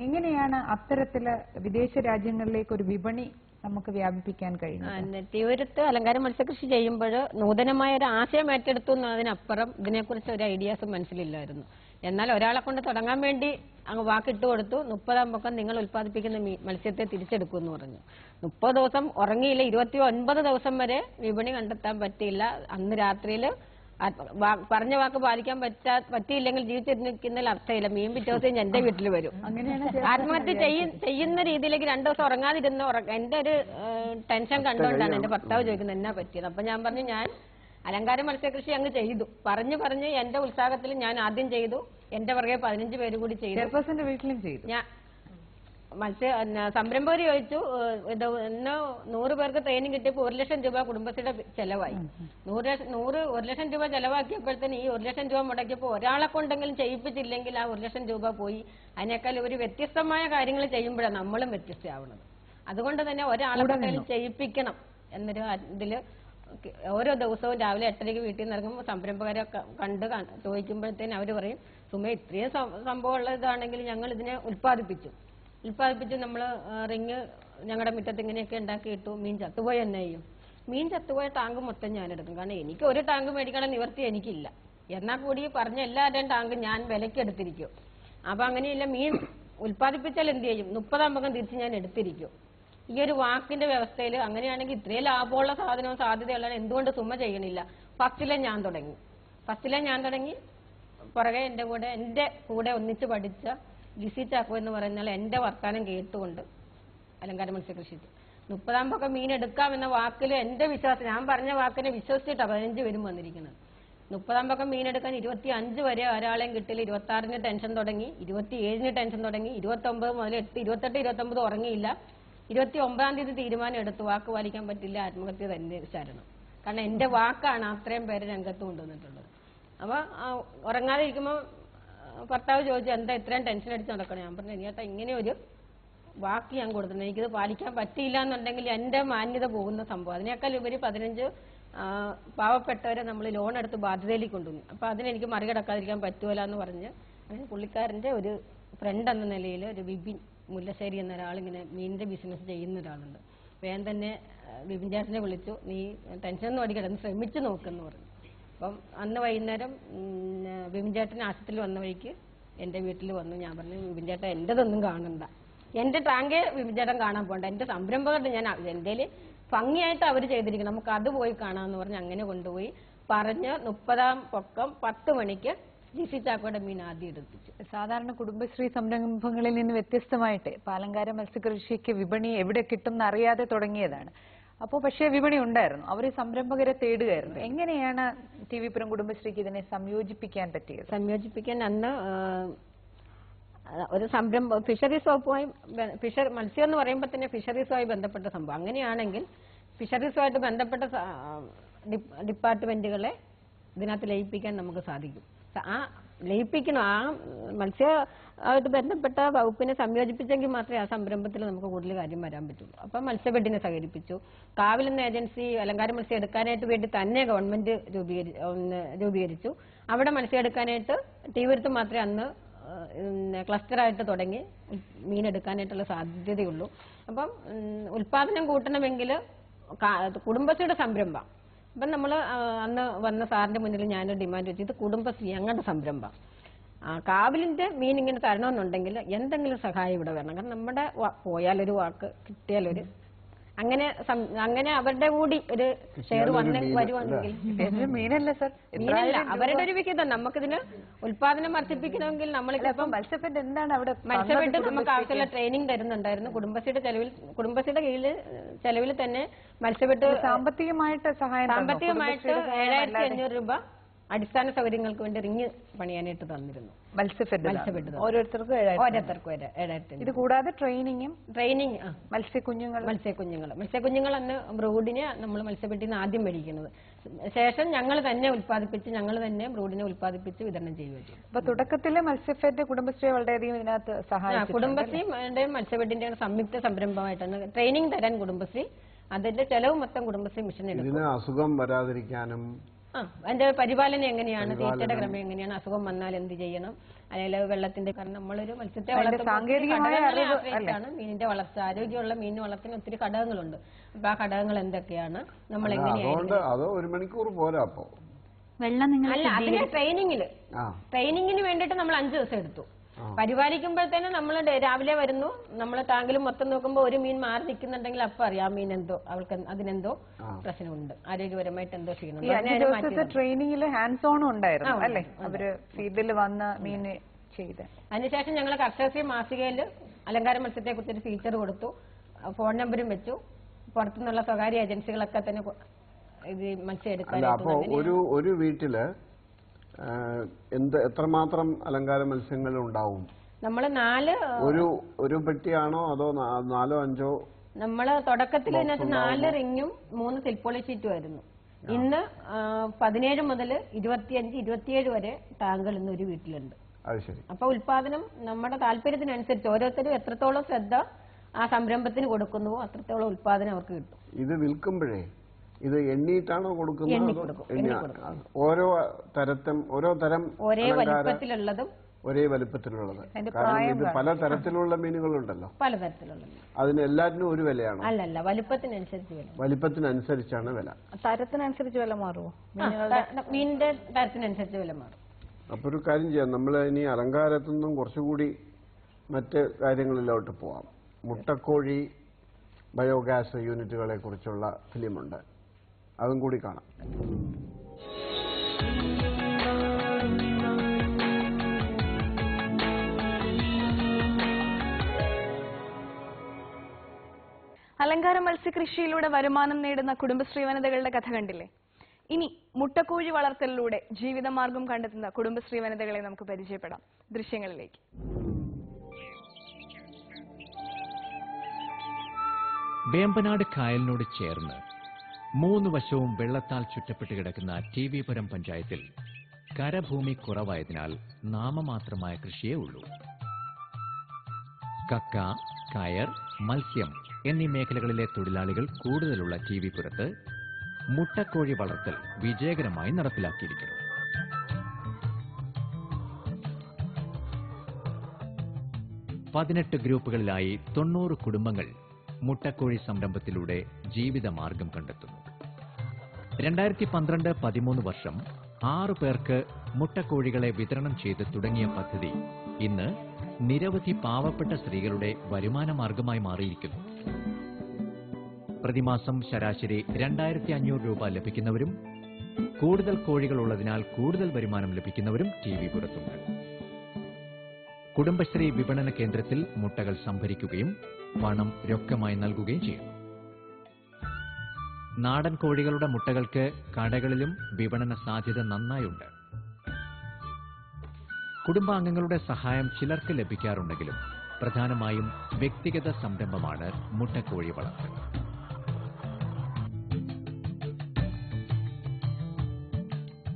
Speaker 4: എങ്ങനെയാണ് അത്തരത്തില് വിദേശ രാജ്യങ്ങളിലേക്ക് ഒരു വിപണി നമുക്ക് വ്യാപിപ്പിക്കാൻ കഴിയുന്നത്?
Speaker 3: തിരുവനന്തപുരത്ത് അലങ്കാര മത്സ്യകൃഷി ചെയ്യുമ്പോൾ നൂതനമായ ഒരു ആശയം ഏറ്റെടുത്തു എന്നതിനപ്പുറം ഇതിനെക്കുറിച്ച് ഒരു ഐഡിയാസും മനസ്സിലില്ലായിരുന്നു. എന്നാൽ ഒരാളെ കൊണ്ട് തുടങ്ങാൻ വേണ്ടി അങ്ങ് വാക്കിട്ട് കൊടുത്തു. 30-ാം പക്കം നിങ്ങൾ ഉൽപ്പാദിപ്പിക്കുന്ന മത്സ്യത്തെ തിരിച്ചെടുക്കും എന്ന് പറഞ്ഞു. 30 ദിവസം ഉറങ്ങിയില്ല. 29 ദിവസം വരെ വിപണി കണ്ടെത്താൻ പറ്റിയില്ല. അന്ന് രാത്രിയിൽ പറഞ്ഞ വാക്ക് പാലിക്കാൻ പറ്റിയില്ലെങ്കിൽ ജീവിച്ചിരിക്കുന്നതിൽ അർത്ഥമില്ല. മീൻ പിറ്റേ ദിവസം എന്റെ വീട്ടിൽ വരും. ആത്മഹത്യ ചെയ്യുന്ന രീതിയിലേക്ക് 2 ദിവസം ഉറങ്ങാതിരുന്ന എന്റെ ഒരു ടെൻഷൻ കണ്ടുകൊണ്ടാണ് എന്റെ ഭർത്താവ് ചോദിക്കുന്നത് എന്നാ പറ്റിയത്. അപ്പൊ ഞാൻ പറഞ്ഞു, ഞാൻ അലങ്കാര മത്സ്യകൃഷി അങ്ങ് ചെയ്തു. പറഞ്ഞ് എന്റെ ഉത്സാഹത്തിൽ ഞാൻ ആദ്യം ചെയ്തു. എന്റെ പുറകെ 15 പേര് കൂടി ചെയ്തു.
Speaker 4: വീട്ടിലും ചെയ്തു.
Speaker 3: ഞാൻ സംരംഭകർ ചോദിച്ചു, ഇത് 100 പേർക്ക് ട്രെയിനിങ് കിട്ടിയപ്പോൾ 1 ലക്ഷം രൂപ കുടുംബശ്രീയുടെ ചെലവായി. 1 ലക്ഷം രൂപ ചെലവാക്കിയപ്പോഴത്തേന് ഈ 1 ലക്ഷം രൂപ മുടക്കിയപ്പോൾ ഒരാളെ കൊണ്ടെങ്കിലും ചെയ്യിപ്പിച്ചില്ലെങ്കിൽ ആ 1 ലക്ഷം രൂപ പോയി. അതിനേക്കാൾ ഒരു വ്യത്യസ്തമായ കാര്യങ്ങൾ ചെയ്യുമ്പോഴാണ് നമ്മളും വ്യത്യസ്തമാവുന്നത്. അതുകൊണ്ട് തന്നെ ഒരാളെ കൊണ്ടെങ്കിലും ചെയ്യിപ്പിക്കണം എന്നൊരു ഇതില് ഓരോ ദിവസവും രാവിലെ 8:30 വീട്ടിൽ നിന്ന് ഇറങ്ങുമ്പോൾ സംരംഭകരെ കണ്ട് ചോദിക്കുമ്പോഴത്തേന് അവർ പറയും, സുമ ഇത്രയും സംഭവമുള്ള ഇതാണെങ്കിൽ ഞങ്ങൾ ഇതിനെ ഉൽപ്പാദിപ്പിച്ചു നമ്മൾ റിങ് ഞങ്ങളുടെ മുറ്റത്ത് ഇങ്ങനെയൊക്കെ ഉണ്ടാക്കി ഇട്ടു. മീൻ ചത്തുപോയി തന്നെ ചെയ്യും. മീൻ ചത്തുപോയ ടാങ്ക് മൊത്തം ഞാൻ എടുക്കും. കാരണം എനിക്ക് ഒരു ടാങ്ക് മേടിക്കണം നിവർത്തി എനിക്കില്ല. എന്നാൽ കൂടി പറഞ്ഞ എല്ലാവരുടെയും ടാങ്ക് ഞാൻ വിലയ്ക്ക് എടുത്തിരിക്കും. അപ്പൊ അങ്ങനെയില്ല, മീൻ ഉൽപ്പാദിപ്പിച്ചാൽ എന്ത് ചെയ്യും? 30-ാം പക്കം തിരിച്ച് ഞാൻ എടുത്തിരിക്കും. ഈ ഒരു വാക്കിന്റെ വ്യവസ്ഥയിൽ അങ്ങനെയാണെങ്കിൽ ഇത്രയും ലാഭമുള്ള സാധനവും സാധ്യതയുള്ള എന്തുകൊണ്ട് സുമ ചെയ്യണില്ല? ഫസ്റ്റിലെ ഞാൻ തുടങ്ങി. പുറകെ എന്റെ കൂടെ ഒന്നിച്ച് പഠിച്ച ലിസി ചാക്കോ എന്ന് പറയുന്ന എന്റെ വർത്താനം കേട്ടുകൊണ്ട് അലങ്കാര മത്സ്യകൃഷി 30-ാം പക്കം മീൻ എടുക്കാമെന്ന വാക്കിൽ എന്റെ വിശ്വാസം, ഞാൻ പറഞ്ഞ വാക്കിനെ വിശ്വസിച്ചിട്ടാണ് 15 പേരും വന്നിരിക്കുന്നത്. 30-ാം പക്കം മീൻ എടുക്കാൻ 25 വരെ ഒരാളെയും കിട്ടില്ല. 26-ന് ടെൻഷൻ തുടങ്ങി, 27-ന് ടെൻഷൻ തുടങ്ങി, 29 മുതൽ 28, 29 ഉറങ്ങിയില്ല. 29-ാം തീയതി തീരുമാനം എടുത്തു, വാക്ക് പാലിക്കാൻ പറ്റില്ല, ആത്മഹത്യ തന്നെ ശരണം. കാരണം എന്റെ വാക്കാണ് അത്രയും പേര് രംഗത്ത് കൊണ്ടുവന്നിട്ടുള്ളത്. അപ്പൊ ഉറങ്ങാതെ ഇരിക്കുമ്പോൾ ഭർത്താവ് ചോദിച്ചു എന്താ ഇത്രയും ടെൻഷൻ അടിച്ച് നടക്കണം. ഞാൻ പറഞ്ഞു ചേട്ടാ ഇങ്ങനെ ഒരു വാക്ക് ഞാൻ കൊടുത്തിട്ടുണ്ട്, എനിക്കിത് പാലിക്കാൻ പറ്റിയില്ല എന്നുണ്ടെങ്കിൽ എൻ്റെ മാന്യത പോകുന്ന സംഭവം. അതിനേക്കാൾ ഉപരി 15 പാവപ്പെട്ടവരെ നമ്മൾ ലോൺ എടുത്ത് ബാധ്യതയിലേക്ക് കൊണ്ടുവന്നു. അപ്പോൾ അതിനെനിക്ക് മറികടക്കാതിരിക്കാൻ പറ്റുമല്ല എന്ന് പറഞ്ഞ് അങ്ങനെ പുള്ളിക്കാരൻ്റെ ഒരു ഫ്രണ്ട് എന്ന നിലയിൽ ഒരു വിപിൻ മുല്ലശ്ശേരി എന്ന ഒരാളിങ്ങനെ മീനിൻ്റെ ബിസിനസ് ചെയ്യുന്ന ഒരാളുണ്ട്. വേഗം തന്നെ വിപിൻ ചേട്ടനെ വിളിച്ചു, നീ ടെൻഷനൊന്നും അടിക്കട്ടെ, ഒന്ന് ശ്രമിച്ചു നോക്കെന്ന് പറഞ്ഞു. അപ്പം അന്ന് വൈകുന്നേരം വിപിൻ ചേട്ടൻ ആശുപത്രിയിൽ വന്ന വഴിക്ക് എൻ്റെ വീട്ടിൽ വന്നു. ഞാൻ പറഞ്ഞു വിപിൻ ചേട്ടൻ എൻ്റെതൊന്നും കാണണ്ട, എൻ്റെ ടാങ്ക് വിപിൻ ചേട്ടൻ കാണാൻ പോകണ്ട, എൻ്റെ സംരംഭകരുടെ ഞാൻ എൻ്റെ ഭംഗിയായിട്ട് അവർ ചെയ്തിരിക്കണം, നമുക്ക് അത് പോയി കാണാമെന്ന് പറഞ്ഞ് അങ്ങനെ കൊണ്ടുപോയി പറഞ്ഞ് 30-ാം പൊക്കം 10 മണിക്ക് GC ചാക്കോയുടെ മീൻ ആദ്യം എടുപ്പിച്ചു.
Speaker 13: സാധാരണ കുടുംബശ്രീ സംരംഭങ്ങളിൽ നിന്ന് വ്യത്യസ്തമായിട്ട് പാലങ്കാര മത്സ്യകൃഷിക്ക് വിപണി എവിടെ കിട്ടും എന്നറിയാതെ തുടങ്ങിയതാണ്. അപ്പോൾ പക്ഷേ വിപണി ഉണ്ടായിരുന്നു, അവർ സംരംഭകരെ തേടുകയായിരുന്നു. എങ്ങനെയാണ് TV പുരം കുടുംബശ്രീക്ക് ഇതിനെ സംയോജിപ്പിക്കാൻ പറ്റിയത്?
Speaker 3: സംയോജിപ്പിക്കാൻ അന്ന് ഒരു സംരംഭം ഫിഷറീസ് വകുപ്പുമായി മത്സ്യം എന്ന് പറയുമ്പോൾ തന്നെ ഫിഷറീസുമായി ബന്ധപ്പെട്ട സംഭവം. അങ്ങനെയാണെങ്കിൽ ഫിഷറീസുമായിട്ട് ബന്ധപ്പെട്ട ഡിപ്പാർട്ട്മെന്റുകളെ ഇതിനകത്ത് ലയിപ്പിക്കാൻ നമുക്ക് സാധിക്കും. ആ ലയിപ്പിക്കണം, ആ മത്സ്യമായിട്ട് ബന്ധപ്പെട്ട വകുപ്പിനെ സംയോജിപ്പിച്ചെങ്കിൽ മാത്രമേ ആ സംരംഭത്തിൽ നമുക്ക് കൂടുതൽ കാര്യം വരാൻ പറ്റുള്ളൂ. അപ്പം മത്സ്യബെഡിനെ സഹകരിപ്പിച്ചു. കാവിൽ എന്ന ഏജൻസി അലങ്കാര മത്സ്യം എടുക്കാനായിട്ട് വേണ്ടി തന്നെ ഗവൺമെന്റ് രൂപീകരിച്ചു. അവിടെ മത്സ്യം എടുക്കാനായിട്ട് ടീവരത്ത് മാത്രമേ അന്ന് ക്ലസ്റ്ററായിട്ട് തുടങ്ങി മീനെടുക്കാനായിട്ടുള്ള സാധ്യതയുള്ളൂ. അപ്പം ഉൽപാദനം കൂട്ടണമെങ്കിൽ കുടുംബശ്രീയുടെ സംരംഭം. അപ്പം നമ്മൾ അന്ന് വന്ന സാറിന്റെ മുന്നിൽ ഞാനൊരു ഡിമാൻഡ് വെച്ചു, ഇത് കുടുംബശ്രീ ഞങ്ങളുടെ സംരംഭം, കാവിലിന്റെ മീൻ ഇങ്ങനെ തരണമെന്നുണ്ടെങ്കിൽ എന്തെങ്കിലും സഹായം ഇവിടെ വേണം. കാരണം നമ്മുടെ പോയാലൊരു വാക്ക് കിട്ടിയാലൊരു അങ്ങനെ അവരുടെ കൂടി ഒരു ഷെയർ വരുവാണെങ്കിൽ
Speaker 13: മീനല്ല സർ,
Speaker 3: മീനല്ല അവരുടെ ഒരു വിഹിതം. നമുക്കിതിന് ഉൽപാദനം വർദ്ധിപ്പിക്കണമെങ്കിൽ നമ്മളിപ്പം
Speaker 13: മത്സ്യഫെഡ് എന്താണ് അവിടെ
Speaker 3: മത്സ്യഫെഡ് നമുക്ക് ആവശ്യമുള്ള ട്രെയിനിങ് തരുന്നുണ്ടായിരുന്നു. കുടുംബശ്രീയുടെ കീഴിൽ ചെലവിൽ തന്നെ മത്സ്യഫെഡ്
Speaker 13: സാമ്പത്തികമായിട്ട്
Speaker 3: 7,500 രൂപ അടിസ്ഥാന സൗകര്യങ്ങൾക്ക് വേണ്ടി റിങ് പണിയാനായിട്ട് തന്നിരുന്നു.
Speaker 13: മത്സ്യഫെഡ് ഓരോരുത്തർക്കും
Speaker 3: 7,500.
Speaker 13: ഇത് കൂടാതെ ട്രെയിനിങ്
Speaker 3: മത്സ്യക്കുഞ്ഞുങ്ങൾ അന്ന് ബ്രൂഡിനെ നമ്മൾ മത്സ്യഫെഡിൽ നിന്ന് ആദ്യം മേടിക്കുന്നത്. ശേഷം ഞങ്ങൾ തന്നെ ഉൽപ്പാദിപ്പിച്ച് ഞങ്ങൾ തന്നെ ബ്രൂഡിനെ ഉൽപ്പാദിപ്പിച്ച് വിതരണം ചെയ്യുകയും.
Speaker 13: അപ്പൊ തുടക്കത്തിലെ മത്സ്യഫെഡ് കുടുംബശ്രീ വളരെയധികം ഇതിനകത്ത് സഹായിച്ചു.
Speaker 3: കുടുംബശ്രീയുടെയും മത്സ്യഫെഡിന്റെയും സംയുക്ത സംരംഭമായിട്ടാണ് ട്രെയിനിങ് തരാൻ കുടുംബശ്രീ, അതിന്റെ ചെലവ് മൊത്തം കുടുംബശ്രീ മിഷൻ എടുക്കും.
Speaker 5: അസുഖം വരാതിരിക്കാനും
Speaker 3: അതിന്റെ പരിപാലനം എങ്ങനെയാണ്, തീറ്റയുടെ ക്രമം എങ്ങനെയാണ്, അസുഖം വന്നാൽ എന്ത് ചെയ്യണം, അല്ലെങ്കിൽ വെള്ളത്തിന്റെ, കാരണം നമ്മളൊരു മത്സ്യത്തെ വളർത്തുന്നതാണ് മീനിന്റെ വളർച്ച. ആരോഗ്യമുള്ള മീൻ വളർത്തുന്ന ഒത്തിരി ഘടകങ്ങളുണ്ട്. അപ്പൊ ആ ഘടകങ്ങൾ എന്തൊക്കെയാണ്, നമ്മൾ എങ്ങനെയാണ്
Speaker 5: അതോ 1 മണിക്കൂർ പോരാ. അപ്പോ
Speaker 3: അല്ല, അതിന് ട്രെയിനിങ്ങിന് വേണ്ടിയിട്ട് നമ്മൾ 5 ദിവസം എടുത്തു. പരിപാലിക്കുമ്പോഴത്തേനും നമ്മൾ രാവിലെ വരുന്നു, നമ്മൾ ടാങ്കിൽ മൊത്തം നോക്കുമ്പോൾ ഒരു മീൻ മാറി നിൽക്കുന്നുണ്ടെങ്കിൽ അപ്പൊ അറിയാം മീൻ എന്തോ അവൾക്ക് അതിനെന്തോ പ്രശ്നമുണ്ട്, ആരോഗ്യപരമായിട്ട് എന്തോ ചെയ്യണം.
Speaker 13: ട്രെയിനിങ്ങിൽ ഹാൻഡ്സ് ഓണും ഉണ്ടായിരുന്നു അല്ലേ, അവര് ഫീൽഡിൽ വന്ന് മീൻ ചെയ്ത്.
Speaker 3: അതിനുശേഷം ഞങ്ങൾ കർഷകശ്രീ മാസികയിൽ അലങ്കാര മത്സ്യത്തെ കുറിച്ചൊരു ഫീച്ചർ കൊടുത്തു, ഫോൺ നമ്പറും വെച്ചു. പുറത്തുനിന്നുള്ള സ്വകാര്യ ഏജൻസികളൊക്കെ തന്നെ ഇത് മത്സ്യം എടുക്കാനായിട്ട്.
Speaker 5: ഒരു വീട്ടില് എത്രമാത്രം അലങ്കാര മത്സ്യങ്ങൾ ഉണ്ടാവും?
Speaker 3: നമ്മള് 4
Speaker 5: ഒരു പെട്ടിയാണോ അതോ 4 5?
Speaker 3: നമ്മള് തുടക്കത്തിൽ ഇതിനകത്ത് 4 റിങ്ങും 3 സിൽപോളി ഷീറ്റും ആയിരുന്നു. ഇന്ന് 17 മുതൽ 25, 27 വരെ ടാങ്കുകൾ ഇന്ന് ഒരു വീട്ടിലുണ്ട്. അപ്പൊ ഉൽപാദനം നമ്മുടെ താല്പര്യത്തിനനുസരിച്ച് ഓരോരുത്തരും എത്രത്തോളം ശ്രദ്ധ ആ സംരംഭത്തിന് കൊടുക്കുന്നുവോ അത്രത്തോളം ഉൽപാദനം അവർക്ക് കിട്ടും.
Speaker 5: ഇത് വിൽക്കുമ്പോഴേ ഇത് എണ്ണീട്ടാണോ കൊടുക്കുന്നത്? ഓരോ തരം
Speaker 3: ഒരേ വലിപ്പത്തിലുള്ളതും
Speaker 5: ഒരേ വലുപ്പത്തിലുള്ളത്. കാരണം ഇത് പല തരത്തിലുള്ള മീനുകളുണ്ടല്ലോ,
Speaker 3: പലതരത്തിലുള്ള.
Speaker 5: അതിന് എല്ലാറ്റിനും ഒരു വിലയാണോ?
Speaker 3: അല്ലല്ല,
Speaker 5: വലിപ്പത്തിനനുസരിച്ചാണ് വില.
Speaker 13: തരത്തിനനുസരിച്ച് വില മാറുമോ?
Speaker 3: മീനിന്റെ തരത്തിനനുസരിച്ച് വില മാറും.
Speaker 5: അപ്പൊ ഒരു കാര്യം ചെയ്യാം, നമ്മൾ ഇനി അലങ്കാരത്തു നിന്നും കുറച്ചുകൂടി മറ്റ് കാര്യങ്ങളിലോട്ട് പോവാം. മുട്ടക്കോഴി ബയോഗ്യാസ് യൂണിറ്റുകളെ കുറിച്ചുള്ള ഫിലിമുണ്ട്, അതും കൂടി കാണാം.
Speaker 1: അലങ്കാര മത്സ്യകൃഷിയിലൂടെ വരുമാനം നേടുന്ന കുടുംബശ്രീ വനിതകളുടെ കഥ കണ്ടില്ലേ? ഇനി മുട്ടക്കോഴി വളർത്തലിലൂടെ ജീവിതമാർഗം കണ്ടെത്തുന്ന കുടുംബശ്രീ വനിതകളെ നമുക്ക് പരിചയപ്പെടാം. ദൃശ്യങ്ങളിലേക്ക്.
Speaker 6: വേമ്പനാട് കായലിനോട് ചേർന്ന് 3 വശവും വെള്ളത്താൽ ചുറ്റപ്പെട്ട് കിടക്കുന്ന TV പുരം പഞ്ചായത്തിൽ കരഭൂമി കുറവായതിനാൽ നാമമാത്രമായ കൃഷിയേ ഉള്ളൂ. കക്ക, കയർ, മത്സ്യം എന്നീ മേഖലകളിലെ തൊഴിലാളികൾ കൂടുതലുള്ള ടി.വി.പുരത്ത് മുട്ടക്കോഴി വളർത്തൽ വിജയകരമായി നടപ്പിലാക്കിയിരിക്കുന്നു. പതിനെട്ട് ഗ്രൂപ്പുകളിലായി 90 കുടുംബങ്ങൾ മുട്ടക്കോഴി സംരംഭത്തിലൂടെ ജീവിതമാർഗം കണ്ടെത്തുന്നു. 2012-13 വർഷം 6 പേർക്ക് മുട്ടക്കോഴികളെ വിതരണം ചെയ്ത് തുടങ്ങിയ പദ്ധതി ഇന്ന് നിരവധി പാവപ്പെട്ട സ്ത്രീകളുടെ വരുമാന മാർഗമായി മാറിയിരിക്കുന്നു. പ്രതിമാസം ശരാശരി 2500 രൂപ ലഭിക്കുന്നവരും കൂടുതൽ കോഴികൾ ഉള്ളതിനാൽ കൂടുതൽ വരുമാനം ലഭിക്കുന്നവരും ടി.വി.പുരത്തുണ്ട്. കുടുംബശ്രീ വിപണന കേന്ദ്രത്തിൽ മുട്ടകൾ സംഭരിക്കുകയും പണം രൊക്കമായി നൽകുകയും ചെയ്യുന്നു. നാടൻ കോഴികളുടെ മുട്ടകൾക്ക് കടകളിലും വിപണന സാധ്യത നന്നായുണ്ട്. കുടുംബാംഗങ്ങളുടെ സഹായം ചിലർക്ക് ലഭിക്കാറുണ്ടെങ്കിലും പ്രധാനമായും വ്യക്തിഗത സംരംഭമാണ് മുട്ടക്കോഴി വളർത്തൽ.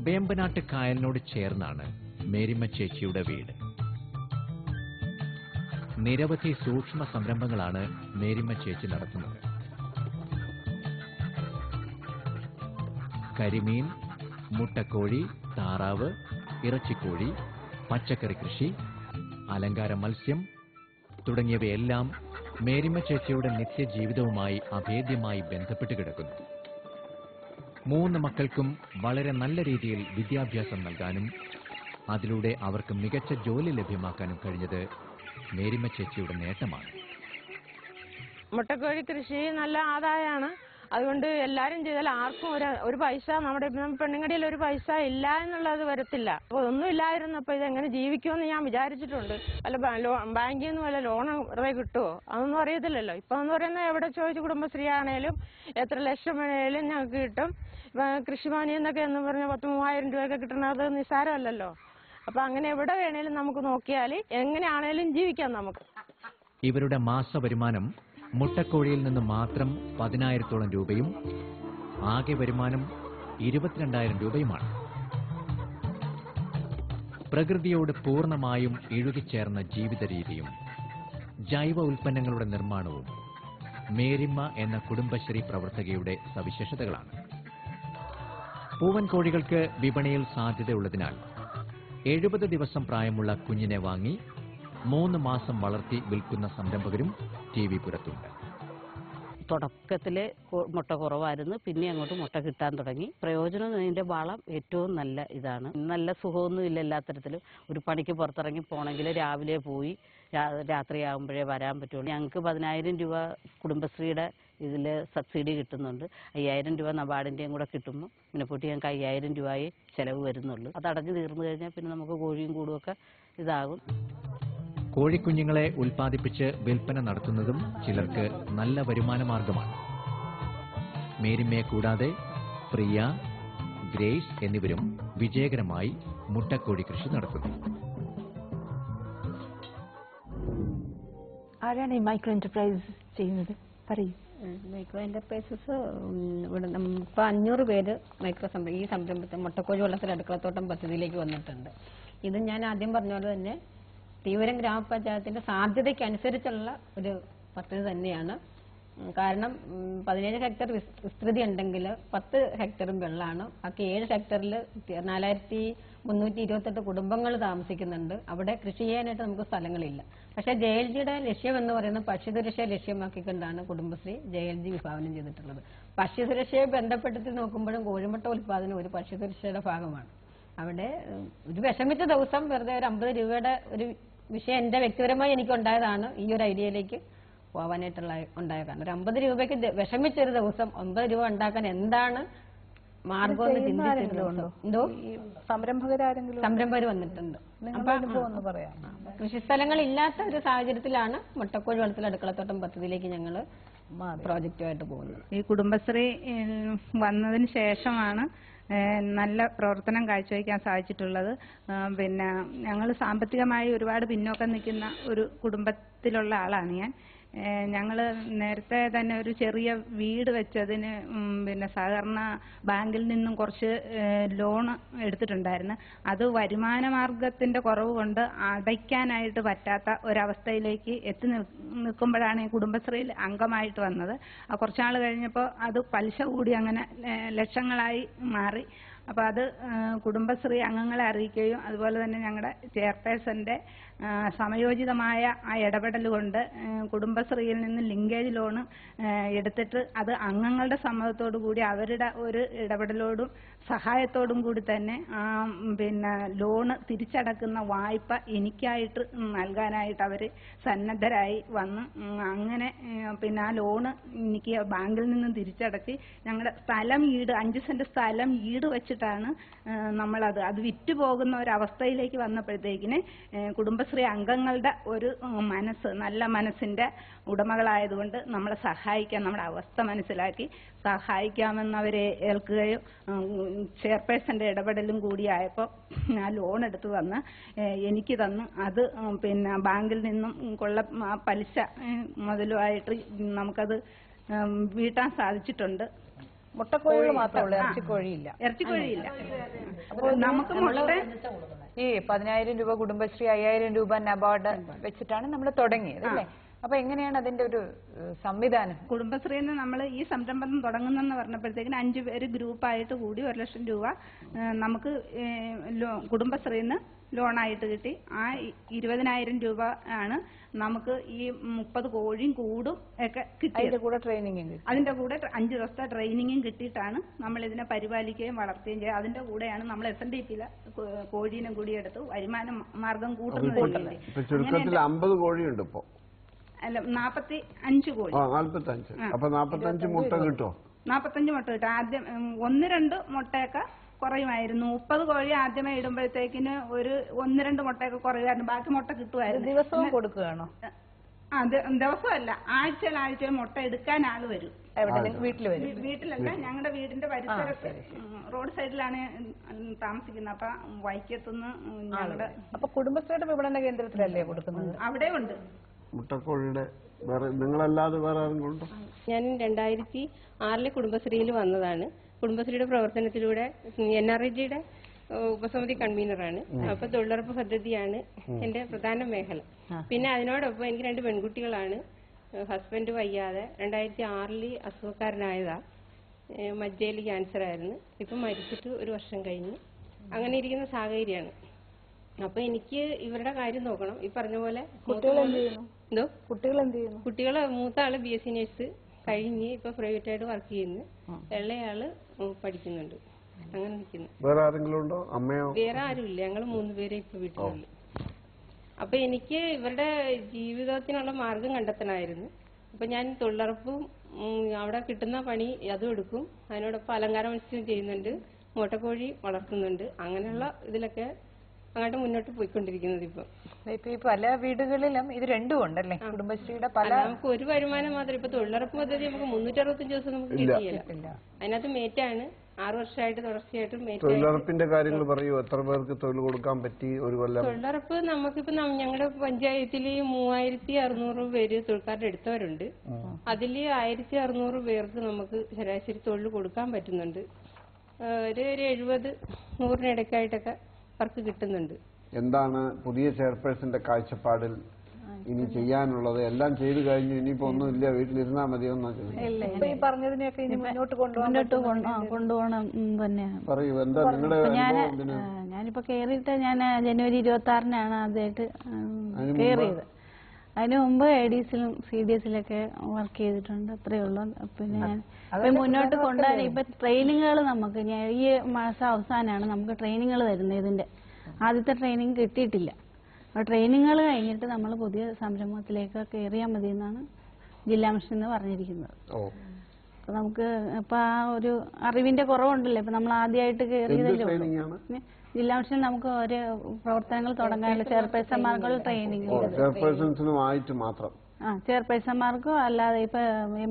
Speaker 6: വേമ്പനാട്ട് കായലിനോട് ചേർന്നാണ് മേരിമ്മ ചേച്ചിയുടെ വീട്. നിരവധി സൂക്ഷ്മ സംരംഭങ്ങളാണ് മേരിമ്മ ചേച്ചി നടത്തുന്നത്. കരിമീൻ, മുട്ടക്കോഴി, താറാവ്, ഇറച്ചിക്കോഴി, പച്ചക്കറി കൃഷി, അലങ്കാര മത്സ്യം തുടങ്ങിയവയെല്ലാം മേരിമ്മ ചേച്ചിയുടെ നിത്യജീവിതവുമായി അഭേദ്യമായി ബന്ധപ്പെട്ട് കിടക്കുന്നു. 3 മക്കൾക്കും വളരെ നല്ല രീതിയിൽ വിദ്യാഭ്യാസം നൽകാനും അതിലൂടെ അവർക്ക് മികച്ച ജോലി ലഭ്യമാക്കാനും കഴിഞ്ഞത് മേരിമ്മ ചേച്ചിയുടെ നേട്ടമാണ്.
Speaker 10: മുട്ടക്കോഴി കൃഷി നല്ല ആദായമാണ്. അതുകൊണ്ട് എല്ലാവരും ചെയ്താൽ ആർക്കും ഒരു പൈസ നമ്മുടെ പെണ്ണുങ്ങടിയിൽ ഒരു പൈസ ഇല്ല എന്നുള്ളത് വരത്തില്ല. അപ്പോൾ ഒന്നും ഇല്ലായിരുന്നപ്പോൾ ഇതെങ്ങനെ ജീവിക്കുമെന്ന് ഞാൻ വിചാരിച്ചിട്ടുണ്ട്. വല്ല ബാങ്കിൽ നിന്ന് വല്ല ലോൺ വെറുതെ കിട്ടുമോ അതൊന്നും അറിയത്തില്ലല്ലോ. ഇപ്പം എന്ന് പറയുന്നത് എവിടെ ചോദിച്ച് കുടുംബശ്രീ ആണേലും എത്ര ലക്ഷം വേണേലും ഞങ്ങൾക്ക് കിട്ടും. കൃഷിഭവനിൽ നിന്നൊക്കെ എന്ന് പറഞ്ഞാൽ 10,000-3000 രൂപയൊക്കെ കിട്ടണത് നിസ്സാരമല്ലല്ലോ. അപ്പൊ അങ്ങനെ എവിടെ വേണേലും നമുക്ക് നോക്കിയാൽ എങ്ങനെയാണേലും ജീവിക്കാം നമുക്ക്.
Speaker 6: ഇവരുടെ മാസ വരുമാനം മുട്ടക്കോഴിയിൽ നിന്ന് മാത്രം 10,000-ഓളം രൂപയും ആകെ വരുമാനം 22,000 രൂപയുമാണ്. പ്രകൃതിയോട് പൂർണ്ണമായും ഇഴുകിച്ചേർന്ന ജീവിത രീതിയും ജൈവ ഉൽപ്പന്നങ്ങളുടെ നിർമ്മാണവും മേരിമ്മ എന്ന കുടുംബശ്രീ പ്രവർത്തകയുടെ സവിശേഷതകളാണ്. പൂവൻ കോഴികൾക്ക് വിപണിയിൽ സാധ്യതയുള്ളതിനാൽ 70 ദിവസം പ്രായമുള്ള കുഞ്ഞിനെ വാങ്ങി 3 മാസം വളർത്തി വിൽക്കുന്ന സംരംഭകരും ടി.വി.പുരത്തുണ്ട്.
Speaker 9: തുടക്കത്തിൽ മുട്ട കുറവായിരുന്നു, പിന്നെ അങ്ങോട്ട് മുട്ട കിട്ടാൻ തുടങ്ങി. പ്രയോജനം ഇതിൻ്റെ വളം ഏറ്റവും നല്ല ഇതാണ്. നല്ല സുഖമൊന്നും ഇല്ല എല്ലാ തരത്തിലും. ഒരു പണിക്ക് പുറത്തിറങ്ങി പോകണമെങ്കിൽ രാവിലെ പോയി രാത്രിയാകുമ്പോഴേ വരാൻ പറ്റുള്ളൂ. ഞങ്ങൾക്ക് 10,000 രൂപ കുടുംബശ്രീയുടെ ഇതിൽ സബ്സിഡി കിട്ടുന്നുണ്ട്. 5,000 രൂപ നബാർഡിൻ്റെയും കൂടെ കിട്ടുമ്പോൾ പിന്നെ പൊട്ടി ഞങ്ങൾക്ക് 5,000 രൂപയെ ചിലവ് വരുന്നുള്ളൂ. അത് അടഞ്ഞു തീർന്നു കഴിഞ്ഞാൽ പിന്നെ നമുക്ക് കോഴിയും കൂടുമൊക്കെ ഇതാകും.
Speaker 6: കോഴിക്കുഞ്ഞുങ്ങളെ ഉൽപ്പാദിപ്പിച്ച് വിൽപ്പന നടത്തുന്നതും ചിലർക്ക് നല്ല വരുമാന മാർഗമാണ്. മേരിമ്മയെ കൂടാതെ പ്രിയ, ഗ്രേസ് എന്നിവരും വിജയകരമായി മുട്ടക്കോഴി കൃഷി നടത്തുന്നു.
Speaker 13: ആരാണ് ഈ മൈക്രോ എന്റർപ്രൈസ് ചെയ്യുന്നത്? പറയൂ.
Speaker 3: മൈക്രോ എന്റർപ്രൈസസ് ഇവിടെ ഇപ്പോൾ 500 പേര് ഈ സംരംഭത്തിൽ മുട്ടക്കോഴി വളർത്തൽ അടുക്കളത്തോട്ടം പദ്ധതിയിലേക്ക് വന്നിട്ടുണ്ട്. ഇത് ഞാൻ ആദ്യം പറഞ്ഞ പോലെ തന്നെ തീവരം ഗ്രാമപഞ്ചായത്തിന്റെ സാധ്യതയ്ക്ക് അനുസരിച്ചുള്ള ഒരു പദ്ധതി തന്നെയാണ്. കാരണം 17 ഹെക്ടർ വിസ്തൃതി ഉണ്ടെങ്കിൽ 10 ഹെക്ടറും വെള്ളമാണ്. ബാക്കി 7 ഹെക്ടറിൽ 4,328 കുടുംബങ്ങൾ താമസിക്കുന്നുണ്ട്. അവിടെ കൃഷി ചെയ്യാനായിട്ട് നമുക്ക് സ്ഥലങ്ങളില്ല. പക്ഷേ JLGയുടെ ലക്ഷ്യം എന്ന് പറയുന്നത് ഭക്ഷ്യസുരക്ഷയെ ലക്ഷ്യമാക്കിക്കൊണ്ടാണ് കുടുംബശ്രീ JLG വിഭാവനം ചെയ്തിട്ടുള്ളത്. ഭക്ഷ്യസുരക്ഷയെ ബന്ധപ്പെടുത്തി നോക്കുമ്പോഴും കോഴിമുട്ട ഉൽപ്പാദനം ഒരു ഭക്ഷ്യസുരക്ഷയുടെ ഭാഗമാണ്. അവിടെ ഒരു വിഷമിച്ച ദിവസം വെറുതെ ഒരു 50 രൂപയുടെ ഒരു വിഷയം എൻ്റെ വ്യക്തിപരമായി എനിക്കുണ്ടായതാണ്. ഈ ഒരു ഐഡിയയിലേക്ക് പോകാനായിട്ടുള്ള ഉണ്ടായ കാരണം ഒരു 50 രൂപയ്ക്ക് വിഷമിച്ചൊരു ദിവസം 50 രൂപ ഉണ്ടാക്കാൻ എന്താണ് മാർഗമെന്ന് ചിന്തിച്ചിട്ടുണ്ടോ? എന്തോ സംരംഭകർ വന്നിട്ടുണ്ട്. കൃഷിസ്ഥലങ്ങൾ ഇല്ലാത്ത ഒരു സാഹചര്യത്തിലാണ് മുട്ടക്കോഴി വളർത്തൽ അടുക്കളത്തോട്ടം പദ്ധതിയിലേക്ക് ഞങ്ങൾ പ്രോജക്റ്റുമായിട്ട് പോകുന്നത്.
Speaker 14: ഈ കുടുംബശ്രീ വന്നതിന് ശേഷമാണ് നല്ല പ്രവർത്തനം കാഴ്ചവെക്കാൻ സാധിച്ചിട്ടുള്ളത്. പിന്നെ ഞങ്ങൾ സാമ്പത്തികമായി ഒരുപാട് പിന്നോക്കം നിൽക്കുന്ന ഒരു കുടുംബത്തിലുള്ള ആളാണ് ഞാൻ. ഞങ്ങൾ നേരത്തെ തന്നെ ഒരു ചെറിയ വീട് വെച്ചതിന് പിന്നെ സഹകരണ ബാങ്കിൽ നിന്നും കുറച്ച് ലോൺ എടുത്തിട്ടുണ്ടായിരുന്നു. അത് വരുമാന മാർഗത്തിന്റെ കുറവ് കൊണ്ട് അടയ്ക്കാനായിട്ട് പറ്റാത്ത ഒരവസ്ഥയിലേക്ക് എത്തി നിൽക്കുമ്പോഴാണ് ഈ കുടുംബശ്രീയിൽ അംഗമായിട്ട് വന്നത്. കുറച്ചാൾ കഴിഞ്ഞപ്പോൾ അത് പലിശ കൂടി അങ്ങനെ ലക്ഷങ്ങളായി മാറി. അപ്പോൾ അത് കുടുംബശ്രീ അംഗങ്ങളെ അറിയിക്കുകയും അതുപോലെ തന്നെ ഞങ്ങളുടെ ചെയർപേഴ്സന്റെ സമയോചിതമായ ആ ഇടപെടൽ കൊണ്ട് കുടുംബശ്രീയിൽ നിന്ന് ലിങ്കേജ് ലോൺ എടുത്തിട്ട് അത് അംഗങ്ങളുടെ സമ്മതത്തോടു കൂടി അവരുടെ ഒരു ഇടപെടലോടും സഹായത്തോടും കൂടി തന്നെ പിന്നെ ലോണ് തിരിച്ചടക്കുന്ന വായ്പ എനിക്കായിട്ട് നൽകാനായിട്ട് അവർ സന്നദ്ധരായി വന്ന് അങ്ങനെ പിന്നെ ആ ലോണ് എനിക്ക് ബാങ്കിൽ നിന്നും തിരിച്ചടച്ച് ഞങ്ങളുടെ സ്ഥലം ഈട് 5 സെന്റ് സ്ഥലം ഈട് വെച്ചിട്ടാണ് നമ്മളത് വിറ്റ് പോകുന്ന ഒരവസ്ഥയിലേക്ക് വന്നപ്പോഴത്തേക്കിന് കുടുംബശ്രീ അംഗങ്ങളുടെ ഒരു മനസ്സ്, നല്ല മനസ്സിന്റെ ഉടമകളായതുകൊണ്ട് നമ്മളെ സഹായിക്കാൻ, നമ്മുടെ അവസ്ഥ മനസ്സിലാക്കി സഹായിക്കാമെന്നവരെ ഏൽക്കുകയും ചെയർപേഴ്സന്റെ ഇടപെടലും കൂടിയായപ്പോൾ ആ ലോൺ എടുത്ത് തന്ന് എനിക്ക് തന്ന് അത് പിന്നെ ബാങ്കിൽ നിന്നും പലിശ മുതലുമായിട്ട് നമുക്കത് വീട്ടാൻ സാധിച്ചിട്ടുണ്ട്.
Speaker 13: മുട്ടക്കോഴികൾ മാത്രമേ ഉള്ളൂ, ഇറച്ചിക്കോഴിയില്ല.
Speaker 14: ഇറച്ചിക്കോഴിയില്ല.
Speaker 13: അപ്പോൾ നമുക്ക് ഈ 10,000 രൂപ കുടുംബശ്രീ, 5,000 രൂപ നബാർഡ് വെച്ചിട്ടാണ് നമ്മൾ തുടങ്ങിയത് അല്ലേ? അപ്പൊ എങ്ങനെയാണ് അതിന്റെ ഒരു സംവിധാനം?
Speaker 14: കുടുംബശ്രീയിൽ നിന്ന് നമ്മൾ ഈ സംരംഭം തുടങ്ങുന്നെന്ന് പറഞ്ഞപ്പോഴത്തേക്കിന് 5 പേര് ഗ്രൂപ്പായിട്ട് കൂടി 1 ലക്ഷം രൂപ നമുക്ക് കുടുംബശ്രീയിൽ നിന്ന് ലോണായിട്ട് കിട്ടി. ആ 20,000 രൂപ ആണ് നമുക്ക് ഈ 30 കോഴിയും കൂടും ഒക്കെ കിട്ടി.
Speaker 13: അതിന്റെ കൂടെ ട്രെയിനിങ്,
Speaker 14: അതിന്റെ കൂടെ 5 ദിവസത്തെ ട്രെയിനിങ്ങും കിട്ടിയിട്ടാണ് നമ്മൾ ഇതിനെ പരിപാലിക്കുകയും വളർത്തുകയും ചെയ്യുക. അതിന്റെ കൂടെയാണ് നമ്മൾ SNDP-യിലെ കോഴീനും കൂടി എടുത്ത് വരുമാന മാർഗം കൂട്ടുന്നത്.
Speaker 5: 50 കോഴിയുണ്ട് ഇപ്പോ.
Speaker 14: അല്ല, 45 കോഴി.
Speaker 5: 45. അപ്പൊ 45 മുട്ട കിട്ടുമോ?
Speaker 14: 45 മുട്ട കിട്ടും. ആദ്യം 1-2 മുട്ടയൊക്കെ കുറയുമായിരുന്നു. 30 കോഴി ആദ്യമേ ഇടുമ്പോഴത്തേക്കിന് ഒരു 1-2 മുട്ടയൊക്കെ കുറയുമായിരുന്നു. ബാക്കി മുട്ട കിട്ടുമായിരുന്നു.
Speaker 13: ദിവസവും കൊടുക്കുകയാണോ?
Speaker 14: ദിവസമല്ല, ആഴ്ചയിൽ മുട്ട എടുക്കാൻ ആള് വരും. വീട്ടിലല്ല, ഞങ്ങളുടെ വീടിന്റെ പരിസരത്ത് റോഡ് സൈഡിലാണ് താമസിക്കുന്നത്. അപ്പൊ വൈക്കത്തുനിന്ന് ഞങ്ങളുടെ
Speaker 13: കുടുംബശ്രീയുടെ വിപണന കേന്ദ്രത്തിലല്ലേ കൊടുക്കുന്നത്?
Speaker 14: അവിടെ ഉണ്ട്.
Speaker 5: മുട്ടക്കോഴിയുടെ നിങ്ങളല്ലാതെ വേറെ ആരെങ്കിലും ഉണ്ടോ?
Speaker 10: ഞാൻ 2006 കുടുംബശ്രീയിൽ വന്നതാണ്. കുടുംബശ്രീയുടെ പ്രവർത്തനത്തിലൂടെ NRIGയുടെ ഉപസമിതി കൺവീനറാണ്. അപ്പൊ തൊഴിലുറപ്പ് പദ്ധതിയാണ് എന്റെ പ്രധാന മേഖല. പിന്നെ അതിനോടൊപ്പം എനിക്ക് 2 പെൺകുട്ടികളാണ്. ഹസ്ബൻഡ് വയ്യാതെ 2006 അസുഖക്കാരനായതാ. മജ്ജയിൽ ക്യാൻസർ ആയിരുന്നു. ഇപ്പൊ മരിച്ചിട്ട് 1 വർഷം കഴിഞ്ഞു. അങ്ങനെ ഇരിക്കുന്ന സാഹചര്യമാണ്. അപ്പൊ എനിക്ക് ഇവരുടെ കാര്യം നോക്കണം. ഈ പറഞ്ഞ പോലെ കുട്ടികളെ മൂത്ത ആള് BSc നേഴ്സ് കഴിഞ്ഞ് ഇപ്പൊ പ്രൈവറ്റ് ആയിട്ട് വർക്ക് ചെയ്യുന്നു. ഇളയാള് പഠിക്കുന്നുണ്ട്. അങ്ങനെ നിൽക്കുന്നു.
Speaker 5: വേറെ ആരെങ്കിലും ഉണ്ടോ? അമ്മയോ?
Speaker 10: വേറെ ആരുമില്ല. ഞങ്ങൾ 3 പേരെ ഇപ്പൊ വീട്ടിലുള്ളു. അപ്പൊ എനിക്ക് ഇവരുടെ ജീവിതത്തിനുള്ള മാർഗം കണ്ടെത്തണമായിരുന്നു. അപ്പൊ ഞാൻ തൊഴിലുറപ്പും അവിടെ കിട്ടുന്ന പണി അതും എടുക്കും. അതിനോടൊപ്പം അലങ്കാര മത്സ്യം ചെയ്യുന്നുണ്ട്, മുട്ടക്കോഴി വളർത്തുന്നുണ്ട്. അങ്ങനെയുള്ള ഇതിലൊക്കെ അങ്ങോട്ട് മുന്നോട്ട് പോയിക്കൊണ്ടിരിക്കുന്നത്.
Speaker 13: ഇപ്പൊ പല വീടുകളിലും ഇത് രണ്ടും ഉണ്ടല്ലേ? കുടുംബശ്രീയുടെ പല
Speaker 10: നമുക്ക് ഒരു വരുമാനം മാത്രം. ഇപ്പൊ തൊഴിലുറപ്പ് പദ്ധതി നമുക്ക് 365 ദിവസം നമുക്ക് കിട്ടിയില്ല. അതിനകത്ത് മേറ്റാണ് 6 വർഷമായിട്ട് തുടർച്ചയായിട്ട്
Speaker 5: തൊഴിലുറപ്പിന്റെ കാര്യങ്ങൾ പറയൂ. എത്ര പേർക്ക് തൊഴിൽ കൊടുക്കാൻ പറ്റി ഒരു കൊല്ലം?
Speaker 10: തൊഴിലുറപ്പ് നമുക്കിപ്പോ ഞങ്ങളുടെ പഞ്ചായത്തിൽ 3600 പേര് തൊഴിൽക്കാരുടെ എടുത്തവരുണ്ട്. അതിൽ 1600 പേർക്ക് നമുക്ക് ശരാശരി തൊഴിൽ കൊടുക്കാൻ പറ്റുന്നുണ്ട്. ഒരു 70-100 വർക്ക് കിട്ടുന്നുണ്ട്.
Speaker 5: എന്താണ് പുതിയ ചെയർപേഴ്സന്റെ കാഴ്ചപ്പാടിൽ ഇനി ചെയ്യാനുള്ളത്? എല്ലാം ചെയ്തു കഴിഞ്ഞു, ഇനിയിപ്പോ ഒന്നുമില്ല, വീട്ടിലിരുന്നാ മതിയൊന്നും
Speaker 13: പറഞ്ഞതിനെയൊക്കെ ഇനി മുന്നോട്ട്
Speaker 15: കൊണ്ടുപോകണം തന്നെയാണ്.
Speaker 5: പറയൂ, എന്താ നിങ്ങളുടെ?
Speaker 15: ഞാനിപ്പോ കേറിയിട്ട് ഞാൻ ജനുവരി 26-നാണ് ആദ്യമായിട്ട് കേറിയത്. അതിനു മുമ്പ് ADS-ലും CDS-ലൊക്കെ വർക്ക് ചെയ്തിട്ടുണ്ട്. അത്രയേ ഉള്ളൂ. പിന്നെ ഞാൻ മുന്നോട്ട് കൊണ്ടുപോകാൻ ഇപ്പൊ ട്രെയിനിങ്ങുകൾ നമുക്ക് ഈ മാസം അവസാനമാണ് നമുക്ക് ട്രെയിനിങ്ങുകൾ തരുന്നത്. ഇതിന്റെ ആദ്യത്തെ ട്രെയിനിങ് കിട്ടിയിട്ടില്ല. ആ ട്രെയിനിങ്ങുകൾ കഴിഞ്ഞിട്ട് നമ്മൾ പുതിയ സംരംഭത്തിലേക്ക് കയറിയാൽ മതി എന്നാണ് ജില്ലാ മിഷൻ പറഞ്ഞിരിക്കുന്നത്. അപ്പൊ നമുക്ക് ഇപ്പൊ ആ ഒരു അറിവിന്റെ കുറവുണ്ടല്ലോ. ഇപ്പൊ നമ്മൾ ആദ്യമായിട്ട് കയറിയതല്ലേ. ജില്ലാ മിഷൻ നമുക്ക് ഒരു പ്രവർത്തനങ്ങൾ തുടങ്ങാനുള്ള ചെയർപേഴ്സൺമാർക്കുള്ള ട്രെയിനിങ് ചെയർപേഴ്സൺമാർക്കും അല്ലാതെ ഇപ്പൊ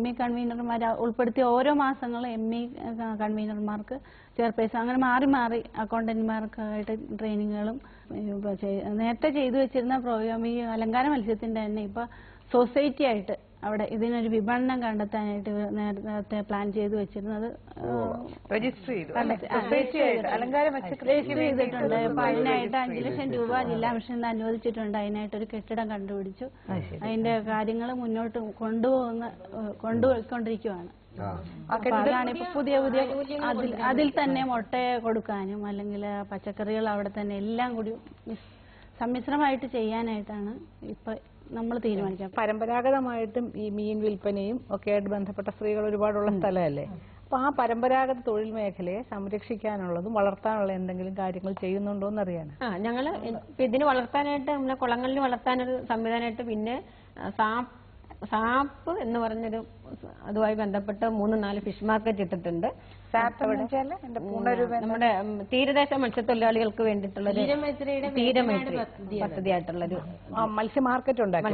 Speaker 15: ME കൺവീനർമാരെ ഉൾപ്പെടുത്തിയ ഓരോ മാസങ്ങളും ME കൺവീനർമാർക്ക് ചെയർപേഴ്സൺ അങ്ങനെ മാറി മാറി അക്കൗണ്ടന്റുമാർക്കായിട്ട് ട്രെയിനിങ്ങുകളും നേരത്തെ ചെയ്തു വെച്ചിരുന്ന പ്രോഗ്രാം ഈ അലങ്കാര മത്സ്യത്തിന്റെ തന്നെ ഇപ്പൊ സൊസൈറ്റി ആയിട്ട് അവിടെ ഇതിനൊരു വിപണനം കണ്ടെത്താനായിട്ട് നേരത്തെ പ്ലാൻ ചെയ്ത് വെച്ചിരുന്നത്
Speaker 13: രജിസ്റ്റർ ചെയ്തു
Speaker 15: രജിസ്റ്റർ ചെയ്തിട്ടുണ്ട്. അപ്പൊ അതിനായിട്ട് 5 ലക്ഷം രൂപ ജില്ലാ മിഷൻ അനുവദിച്ചിട്ടുണ്ട്. അതിനായിട്ട് ഒരു കെട്ടിടം കണ്ടുപിടിച്ചു. അതിന്റെ കാര്യങ്ങൾ മുന്നോട്ട് കൊണ്ടുപോയിക്കൊണ്ടിരിക്കുകയാണ്. അപ്പൊ അതാണ് ഇപ്പൊ പുതിയ അതിൽ തന്നെ മുട്ട കൊടുക്കാനും അല്ലെങ്കിൽ പച്ചക്കറികൾ അവിടെ തന്നെ എല്ലാം കൂടി സമ്മിശ്രമായിട്ട് ചെയ്യാനായിട്ടാണ് ഇപ്പൊ നമ്മൾ തീരുമാനിക്കാം.
Speaker 13: പരമ്പരാഗതമായിട്ടും ഈ മീൻ വിൽപ്പനയും ഒക്കെ ആയിട്ട് ബന്ധപ്പെട്ട സ്ത്രീകൾ ഒരുപാടുള്ള സ്ഥലമല്ലേ. അപ്പൊ ആ പരമ്പരാഗത തൊഴിൽ മേഖലയെ സംരക്ഷിക്കാനുള്ളതും വളർത്താനുള്ള എന്തെങ്കിലും കാര്യങ്ങൾ ചെയ്യുന്നുണ്ടോ എന്നറിയാൻ.
Speaker 3: ഞങ്ങള് ഇതിന് വളർത്താനായിട്ട് നമ്മുടെ കുളങ്ങളിൽ വളർത്താനൊരു സംവിധാനമായിട്ട് പിന്നെ സാപ്പ് എന്ന് പറഞ്ഞൊരു അതുമായി ബന്ധപ്പെട്ട് 3-4 ഫിഷ് മാർക്കറ്റ് ഇട്ടിട്ടുണ്ട്. നമ്മുടെ തീരദേശ മത്സ്യത്തൊഴിലാളികൾക്ക് വേണ്ടിയിട്ടുള്ളൊരു തീരമൈത്രി പദ്ധതിയായിട്ടുള്ളൊരു
Speaker 13: മത്സ്യ മാർക്കറ്റ് ഉണ്ടാക്കി.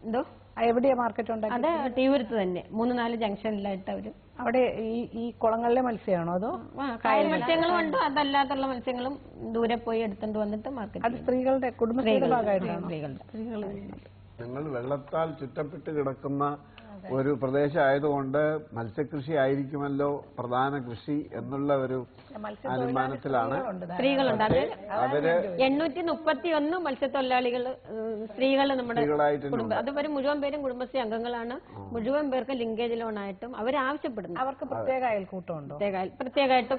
Speaker 3: എന്തോ
Speaker 13: എവിടെയാ മാർക്കറ്റ് ഉണ്ടാക്കി?
Speaker 3: അത് തീവരത്ത് തന്നെ 3-4 ജംഗ്ഷനിലായിട്ട് അവര്.
Speaker 13: അവിടെ ഈ കുളങ്ങളിലെ മത്സ്യമാണോ അതോ
Speaker 3: കായൽ മത്സ്യങ്ങളും ഉണ്ട്, അതല്ലാത്തുള്ള മത്സ്യങ്ങളും ദൂരെ പോയി എടുത്തുകൊണ്ട് വന്നിട്ട് മാർക്കറ്റ്.
Speaker 13: അത് സ്ത്രീകളുടെ കുടുംബശ്രീയുടെ ഭാഗമായിട്ടാണ്.
Speaker 3: സ്ത്രീകളുടെ
Speaker 5: നിങ്ങൾ വെള്ളത്താൽ ചുറ്റപ്പെട്ട് കിടക്കുന്ന ഒരു പ്രദേശമായതുകൊണ്ട് മത്സ്യകൃഷി ആയിരിക്കുമല്ലോ പ്രധാന കൃഷി എന്നുള്ള ഒരു അനുമാനത്തിലാണ്
Speaker 3: സ്ത്രീകളുണ്ട്. അവര് 831 മത്സ്യത്തൊഴിലാളികൾ സ്ത്രീകൾ നമ്മുടെ അതുവരെ മുഴുവൻ പേരും കുടുംബശ്രീ അംഗങ്ങളാണ്. മുഴുവൻ പേർക്ക് ലിങ്കേജ് ലോണായിട്ടും അവർ ആവശ്യപ്പെടുന്നു.
Speaker 13: അവർക്ക് പ്രത്യേക അയൽക്കൂട്ടമുണ്ടോ?
Speaker 3: പ്രത്യേകമായിട്ട്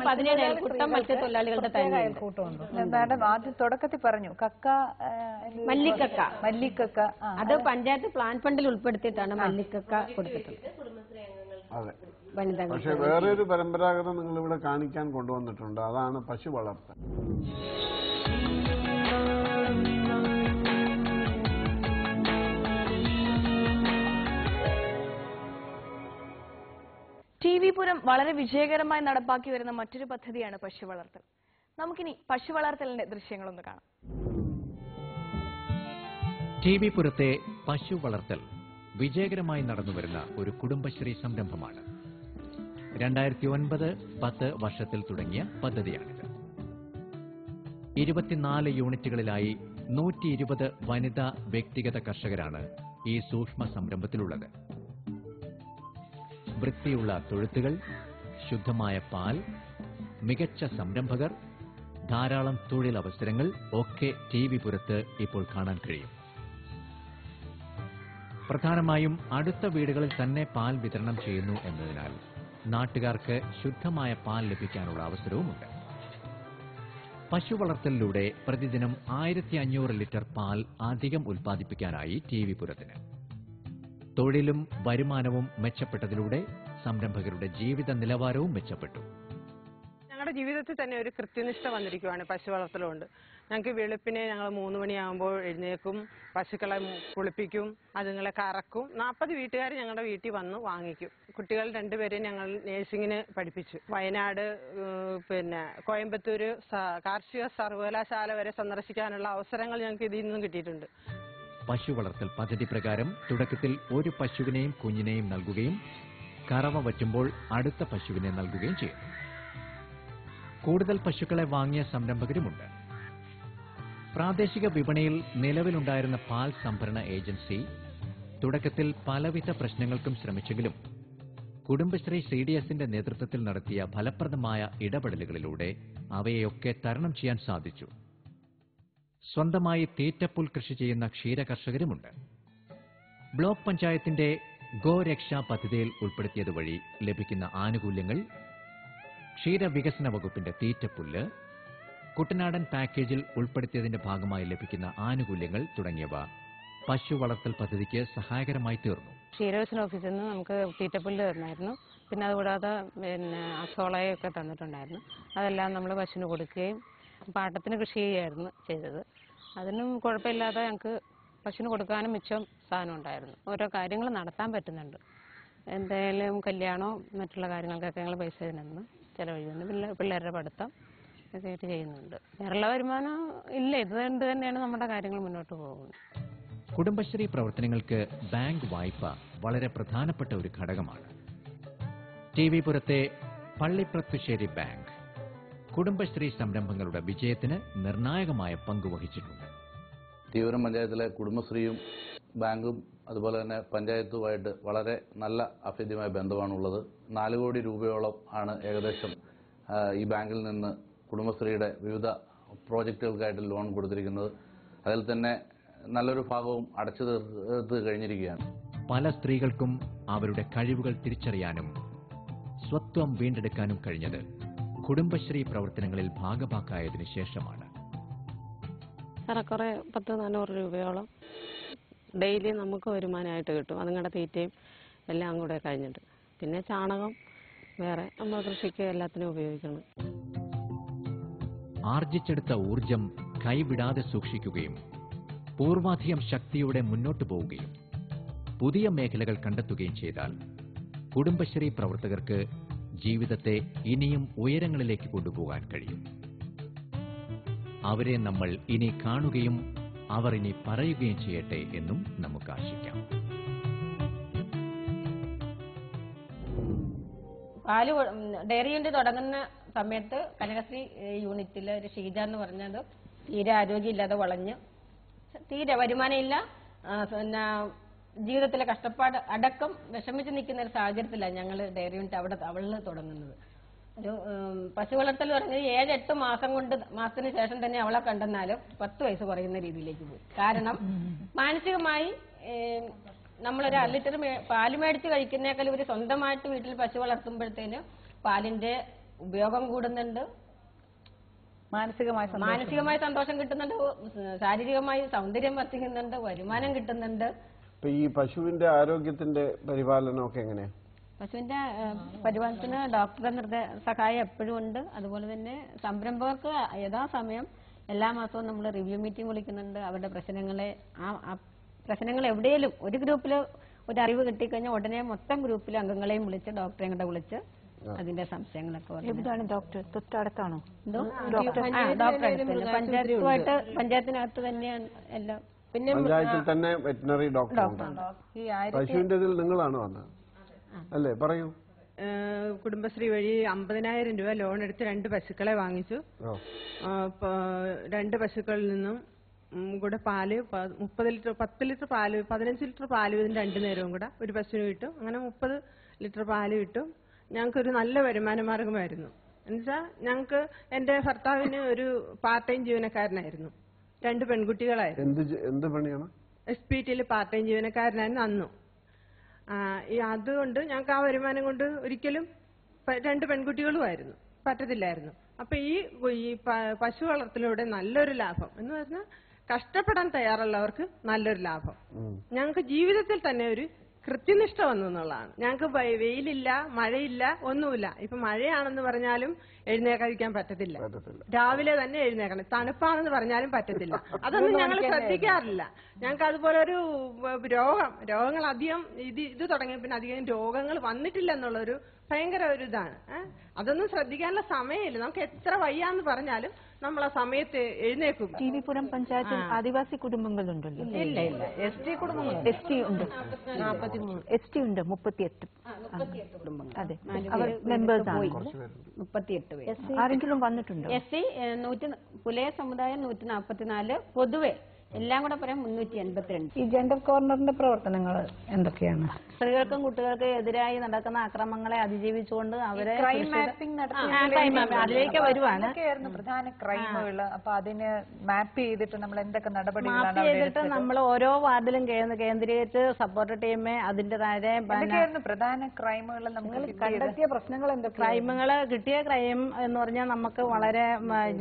Speaker 3: 17 അയൽക്കൂട്ടം മത്സ്യത്തൊഴിലാളികളുടെ തന്നെ
Speaker 13: അയൽക്കൂട്ടമുണ്ടോ? ആദ്യം തുടക്കത്തിൽ പറഞ്ഞു
Speaker 3: മല്ലിക്കക്ക അത് പഞ്ചായത്ത് പ്ലാൻ ഫണ്ടിൽ ഉൾപ്പെടുത്തിയിട്ടാണ് മല്ലിക്കക്ക കൊടുത്തിട്ടുള്ളത്.
Speaker 5: പക്ഷെ വേറെ ഒരു പരമ്പരാഗതം നിങ്ങൾ ഇവിടെ കാണിക്കാൻ കൊണ്ടുവന്നിട്ടുണ്ട്. അതാണ് പശു വളർത്തൽ.
Speaker 1: TV പുരം വളരെ വിജയകരമായി നടപ്പാക്കി വരുന്ന മറ്റൊരു പദ്ധതിയാണ് പശു വളർത്തൽ. നമുക്കിനി പശു വളർത്തലിന്റെ ദൃശ്യങ്ങളൊന്ന് കാണാം.
Speaker 6: TV പുരത്തെ പശു വളർത്തൽ വിജയകരമായി നടന്നുവരുന്ന ഒരു കുടുംബശ്രീ സംരംഭമാണ്. 2009-10 വർഷത്തിൽ തുടങ്ങിയ പദ്ധതിയാണിത്. 24 യൂണിറ്റുകളിലായി 120 വനിതാ വ്യക്തിഗത കർഷകരാണ് ഈ സൂക്ഷ്മ സംരംഭത്തിലുള്ളത്. വൃത്തിയുള്ള തൊഴുത്തുകൾ, ശുദ്ധമായ പാൽ, മികച്ച സംരംഭകർ, ധാരാളം തൊഴിലവസരങ്ങൾ ഒക്കെ TV പുരത്ത് ഇപ്പോൾ കാണാൻ കഴിയും. പ്രധാനമായും അടുത്ത വീടുകളിൽ തന്നെ പാൽ വിതരണം ചെയ്യുന്നു എന്നതിനാൽ നാട്ടുകാർക്ക് ശുദ്ധമായ പാൽ ലഭിക്കാനുള്ള അവസരവുമുണ്ട്. പശു വളർത്തലിലൂടെ പ്രതിദിനം 1500 ലിറ്റർ പാൽ അധികം ഉൽപ്പാദിപ്പിക്കാനായി TV പുരത്തിന്. തൊഴിലും വരുമാനവും മെച്ചപ്പെട്ടതിലൂടെ സംരംഭകരുടെ ജീവിത നിലവാരവും മെച്ചപ്പെട്ടു.
Speaker 10: ഞങ്ങളുടെ ജീവിതത്തിൽ തന്നെ ഒരു കൃത്യനിഷ്ഠ വന്നിരിക്കുകയാണ് പശു വളർത്തലുകൊണ്ട്. ഞങ്ങൾക്ക് വെളുപ്പിനെ ഞങ്ങൾ 3 മണിയാകുമ്പോൾ എഴുന്നേൽക്കും, പശുക്കളെ കുളിപ്പിക്കും, അതുങ്ങളെ കറക്കും. 40 വീട്ടുകാർ ഞങ്ങളുടെ വീട്ടിൽ വന്ന് വാങ്ങിക്കും. കുട്ടികൾ 2 പേരെയും ഞങ്ങൾ നേഴ്സിങ്ങിന് പഠിപ്പിച്ചു. വയനാട് കോയമ്പത്തൂര് കാർഷിക സർവകലാശാല വരെ സന്ദർശിക്കാനുള്ള അവസരങ്ങൾ ഞങ്ങൾക്ക് ഇതിൽ നിന്നും കിട്ടിയിട്ടുണ്ട്.
Speaker 6: പശു വളർത്തൽ പദ്ധതി പ്രകാരം തുടക്കത്തിൽ ഒരു പശുവിനെയും കുഞ്ഞിനെയും നൽകുകയും കറവ വറ്റുമ്പോൾ അടുത്ത പശുവിനെ നൽകുകയും ചെയ്യും. കൂടുതൽ പശുക്കളെ വാങ്ങിയ സംരംഭകരുമുണ്ട്. പ്രാദേശിക വിപണിയിൽ നിലവിലുണ്ടായിരുന്ന പാൽ സംഭരണ ഏജൻസി തുടക്കത്തിൽ പലവിധ പ്രശ്നങ്ങൾക്കും ശ്രമിച്ചെങ്കിലും കുടുംബശ്രീ CDSന്റെ നേതൃത്വത്തിൽ നടത്തിയ ഫലപ്രദമായ ഇടപെടലുകളിലൂടെ അവയെയൊക്കെ തരണം ചെയ്യാൻ സാധിച്ചു. സ്വന്തമായി തീറ്റപ്പുൽ കൃഷി ചെയ്യുന്ന ക്ഷീരകർഷകരുമുണ്ട്. ബ്ലോക്ക് പഞ്ചായത്തിന്റെ ഗോരക്ഷാ പദ്ധതിയിൽ ഉൾപ്പെടുത്തിയതുവഴി ലഭിക്കുന്ന ആനുകൂല്യങ്ങൾ, ക്ഷീരവികസന വകുപ്പിന്റെ തീറ്റപ്പുല്ല്, കുട്ടനാടൻ പാക്കേജിൽ ഉൾപ്പെടുത്തിയതിന്റെ ഭാഗമായി ലഭിക്കുന്ന ആനുകൂല്യങ്ങൾ തുടങ്ങിയവ പശു വളർത്തൽ പദ്ധതിക്ക് സഹായകരമായി തീർന്നു.
Speaker 10: ക്ഷീരവികസന ഓഫീസിൽ നിന്ന് നമുക്ക് തീറ്റപ്പുല്ല് തന്നായിരുന്നു. പിന്നെ അതുകൂടാതെ അസോളയൊക്കെ തന്നിട്ടുണ്ടായിരുന്നു. അതെല്ലാം നമ്മൾ പശുവിന് കൊടുക്കുകയും പാട്ടത്തിന് കൃഷി ചെയ്യുകയായിരുന്നു ചെയ്തത്. അതിനും കുഴപ്പമില്ലാതെ ഞങ്ങൾക്ക് പശുവിന് കൊടുക്കാനും മിച്ചം സാധനം ഉണ്ടായിരുന്നു. ഓരോ കാര്യങ്ങൾ നടത്താൻ പറ്റുന്നുണ്ട്. എന്തായാലും കല്യാണമോ മറ്റുള്ള കാര്യങ്ങൾക്കൊക്കെ ഞങ്ങൾ പൈസ ഇതിനൊന്നും ചിലവഴിക്കുന്നു. പിള്ളേരുടെ പഠിത്തം ഒക്കെ ആയിട്ട് ചെയ്യുന്നുണ്ട്. വേറെയുള്ള വരുമാനം ഇല്ല. ഇതുകൊണ്ട് തന്നെയാണ് നമ്മുടെ കാര്യങ്ങൾ മുന്നോട്ട് പോകുന്നത്.
Speaker 6: കുടുംബശ്രീ പ്രവർത്തനങ്ങൾക്ക് ബാങ്ക് വായ്പ വളരെ പ്രധാനപ്പെട്ട ഒരു ഘടകമാണ്. TV പുരത്തെ പള്ളിപ്രത്തുശ്ശേരി ബാങ്ക് കുടുംബശ്രീ സംരംഭങ്ങളുടെ വിജയത്തിന് നിർണായകമായ പങ്ക് വഹിച്ചിട്ടുണ്ട്.
Speaker 16: തീവ്രം പഞ്ചായത്തിലെ കുടുംബശ്രീയും ബാങ്കും അതുപോലെ തന്നെ പഞ്ചായത്തുമായിട്ട് വളരെ നല്ല അഭേദ്യമായ ബന്ധമാണുള്ളത്. 4 കോടി രൂപയോളം ആണ് ഏകദേശം ഈ ബാങ്കിൽ നിന്ന് കുടുംബശ്രീയുടെ വിവിധ പ്രോജക്റ്റുകൾക്കായിട്ട് ലോൺ കൊടുത്തിരിക്കുന്നത്. അതിൽ തന്നെ നല്ലൊരു ഭാഗവും അടച്ചു തീർത്ത് കഴിഞ്ഞിരിക്കുകയാണ്.
Speaker 6: പല സ്ത്രീകൾക്കും അവരുടെ കഴിവുകൾ തിരിച്ചറിയാനും സ്വത്വം വീണ്ടെടുക്കാനും കഴിഞ്ഞത് കുടുംബശ്രീ പ്രവർത്തനങ്ങളിൽ ഭാഗഭാക്കായതിനു ശേഷമാണ്.
Speaker 9: ഏറെക്കുറെ 400 രൂപയോളം ഡെയിലി നമുക്ക് വരുമാനമായിട്ട് കിട്ടും. അതുങ്ങളുടെ തീറ്റയും എല്ലാം കൂടെ കഴിഞ്ഞിട്ട്. പിന്നെ ചാണകം വേറെ നമ്മൾ കൃഷിക്ക് എല്ലാത്തിനും ഉപയോഗിക്കണം.
Speaker 6: ആർജിച്ചെടുത്ത ഊർജം കൈവിടാതെ സൂക്ഷിക്കുകയും പൂർവാധികം ശക്തിയോടെ മുന്നോട്ടു പോവുകയും പുതിയ മേഖലകൾ കണ്ടെത്തുകയും ചെയ്താൽ കുടുംബശ്രീ പ്രവർത്തകർക്ക് ജീവിതത്തെ ഇനിയും ഉയരങ്ങളിലേക്ക് കൊണ്ടുപോകാൻ കഴിയും. അവരെ നമ്മൾ ഇനി കാണുകയും അവർ ഇനി പറയുകയും ചെയ്യട്ടെ എന്നും നമുക്ക് ആശിക്കാം.
Speaker 3: പാല് ഡയറി യൂണിറ്റ് തുടങ്ങുന്ന സമയത്ത് കനകശ്രീ യൂണിറ്റിൽ ഒരു ഷീജ എന്ന് പറഞ്ഞത് തീരെ ആരോഗ്യമില്ലാതെ വളഞ്ഞ് തീരെ വരുമാനമില്ല, പിന്നെ ജീവിതത്തിലെ കഷ്ടപ്പാട് അടക്കം വിഷമിച്ച് നിൽക്കുന്ന ഒരു സാഹചര്യത്തിലാണ് ഞങ്ങൾ ഡയറി യൂണിറ്റ് അവളിൽ തുടങ്ങുന്നത്. ഒരു പശു വളർത്തൽ പറഞ്ഞത് 7-8 മാസത്തിന് ശേഷം തന്നെ അവളെ കണ്ടെന്നാലും 10 വയസ്സ് കുറയുന്ന രീതിയിലേക്ക് പോയി. കാരണം മാനസികമായി നമ്മളൊരു 1 ലിറ്റർ പാല് മേടിച്ച് കഴിക്കുന്നേക്കാൾ ഒരു സ്വന്തമായിട്ട് വീട്ടിൽ പശു വളർത്തുമ്പോഴത്തേന് പാലിന്റെ ഉപയോഗം കൂടുന്നുണ്ട്, മാനസികമായി സന്തോഷം കിട്ടുന്നുണ്ട്, ശാരീരികമായി സൗന്ദര്യം വർദ്ധിക്കുന്നുണ്ട്, വരുമാനം കിട്ടുന്നുണ്ട്.
Speaker 5: ഈ പശുവിന്റെ ആരോഗ്യത്തിന്റെ പരിപാലനമൊക്കെ എങ്ങനെയാ?
Speaker 3: പശുവിന്റെ പരിപാലനത്തിന് ഡോക്ടറുടെ സഹായം എപ്പോഴും ഉണ്ട്. അതുപോലെ തന്നെ സംരംഭകർക്ക് യഥാസമയം എല്ലാ മാസവും നമ്മൾ റിവ്യൂ മീറ്റിംഗ് വിളിക്കുന്നുണ്ട്. അവരുടെ പ്രശ്നങ്ങളെ പ്രശ്നങ്ങൾ എവിടെയെങ്കിലും ഒരു ഗ്രൂപ്പിൽ ഒരു അറിവ് കിട്ടിക്കഴിഞ്ഞാൽ ഉടനെ മൊത്തം ഗ്രൂപ്പിലെ അംഗങ്ങളെയും വിളിച്ച് ഡോക്ടറെ കൂടെ വിളിച്ച് അതിന്റെ സംശയങ്ങളൊക്കെ
Speaker 13: എവിടെയാണ് ഡോക്ടർ? തൊട്ടടുത്താണോ?
Speaker 3: പഞ്ചായത്തിനകത്ത് തന്നെയാണ് എല്ലാം. പിന്നെ
Speaker 5: പഞ്ചായത്തിൽ തന്നെ വെറ്റിനറി ഡോക്ടർ. പശുവിന്റെ ഇതിൽ നിങ്ങളാണ് വന്നത് അല്ലേ? പറയൂ.
Speaker 10: കുടുംബശ്രീ വഴി 50,000 രൂപ ലോൺ എടുത്ത് 2 പശുക്കളെ വാങ്ങിച്ചു. 2 പശുക്കളിൽ നിന്നും കൂടെ പാല് 30 ലിറ്റർ 10 ലിറ്റർ പാല് 15 ലിറ്റർ പാല് വീതം 2 നേരവും കൂടെ ഒരു പശുവിന് കിട്ടും. അങ്ങനെ 30 ലിറ്റർ പാല് കിട്ടും. ഞങ്ങൾക്കൊരു നല്ല വരുമാന മാർഗമായിരുന്നു. എന്നുവെച്ചാൽ ഞങ്ങൾക്ക് എന്റെ ഭർത്താവിന് ഒരു പാർട്ട് ടൈം ജീവനക്കാരനായിരുന്നു. 2 പെൺകുട്ടികളായിരുന്നു.
Speaker 5: എന്ത് പണിയാണ്?
Speaker 10: SPTയിൽ പാർട്ട് ടൈം ജീവനക്കാരനായിരുന്നു അന്നും. അതുകൊണ്ട് ഞങ്ങൾക്ക് ആ വരുമാനം കൊണ്ട് ഒരിക്കലും 2 പെൺകുട്ടികളുമായിരുന്നു പറ്റത്തില്ലായിരുന്നു. അപ്പൊ ഈ പശു വളർത്തലിലൂടെ നല്ലൊരു ലാഭം എന്ന് പറഞ്ഞാൽ കഷ്ടപ്പെടാൻ തയ്യാറുള്ളവർക്ക് നല്ലൊരു ലാഭം. ഞങ്ങൾക്ക് ജീവിതത്തിൽ തന്നെ ഒരു കൃത്യനിഷ്ഠ വന്നു എന്നുള്ളതാണ്. ഞങ്ങൾക്ക് വെയിലില്ല, മഴയില്ല, ഒന്നുമില്ല. ഇപ്പൊ മഴയാണെന്ന് പറഞ്ഞാലും എഴുന്നേക്കാതിരിക്കാൻ പറ്റത്തില്ല. രാവിലെ തന്നെ എഴുന്നേക്കണം. തണുപ്പാണെന്ന് പറഞ്ഞാലും പറ്റത്തില്ല. അതൊന്നും ഞങ്ങൾ ശ്രദ്ധിക്കാറില്ല. ഞങ്ങൾക്ക് അതുപോലെ ഒരു രോഗങ്ങൾ അധികം ഇത് തുടങ്ങിയ പിന്നെ അധികം രോഗങ്ങൾ വന്നിട്ടില്ല എന്നുള്ളൊരു ഭയങ്കര ഒരു ഇതാണ്. അതൊന്നും ശ്രദ്ധിക്കാനുള്ള സമയമില്ല. നമുക്ക് എത്ര വയ്യാന്ന് പറഞ്ഞാലും നമ്മൾ ആ സമയത്ത് എഴുന്നേക്കും.
Speaker 13: ടി.വി.പുരം പഞ്ചായത്തിൽ ആദിവാസി കുടുംബങ്ങളുണ്ടല്ലോ?
Speaker 3: ഇല്ല ഇല്ല. ST കുടുംബങ്ങൾ
Speaker 13: ST ഉണ്ട്. 38 കുടുംബങ്ങൾ. അതെ, അവർ മെമ്പേഴ്സ് ആണ്.
Speaker 3: 38 പേര്.
Speaker 13: ആരെങ്കിലും വന്നിട്ടുണ്ടോ?
Speaker 3: SC പുലയ സമുദായം 144, പൊതുവെ എല്ലാം കൂടെ പറയാം 382.
Speaker 15: ഈ ജെൻഡർ കോർണറിന്റെ പ്രവർത്തനങ്ങൾ എന്തൊക്കെയാണ്?
Speaker 3: സ്ത്രീകൾക്കും കുട്ടികൾക്കും എതിരായി നടക്കുന്ന അക്രമങ്ങളെ അതിജീവിച്ചുകൊണ്ട് അവരെ അതിലേക്ക് വരുവാണ്.
Speaker 13: പ്രധാന ക്രൈമുകൾ. അപ്പൊ അതിന് മാപ്പ് ചെയ്തിട്ട് നമ്മൾ എന്തൊക്കെ നടപടികളാണ്
Speaker 3: ചെയ്തിട്ട് നമ്മൾ ഓരോ വാർഡിലും കേന്ദ്രീകരിച്ച് സപ്പോർട്ട് ടീമെ അതിന്റെ താഴെ
Speaker 13: പ്രധാന ക്രൈമുകൾ നമുക്ക്
Speaker 3: കണ്ടെത്തിയ പ്രശ്നങ്ങൾ എന്തൊക്കെ? ക്രൈമുകൾ കിട്ടിയ ക്രൈം എന്ന് പറഞ്ഞാൽ നമുക്ക് വളരെ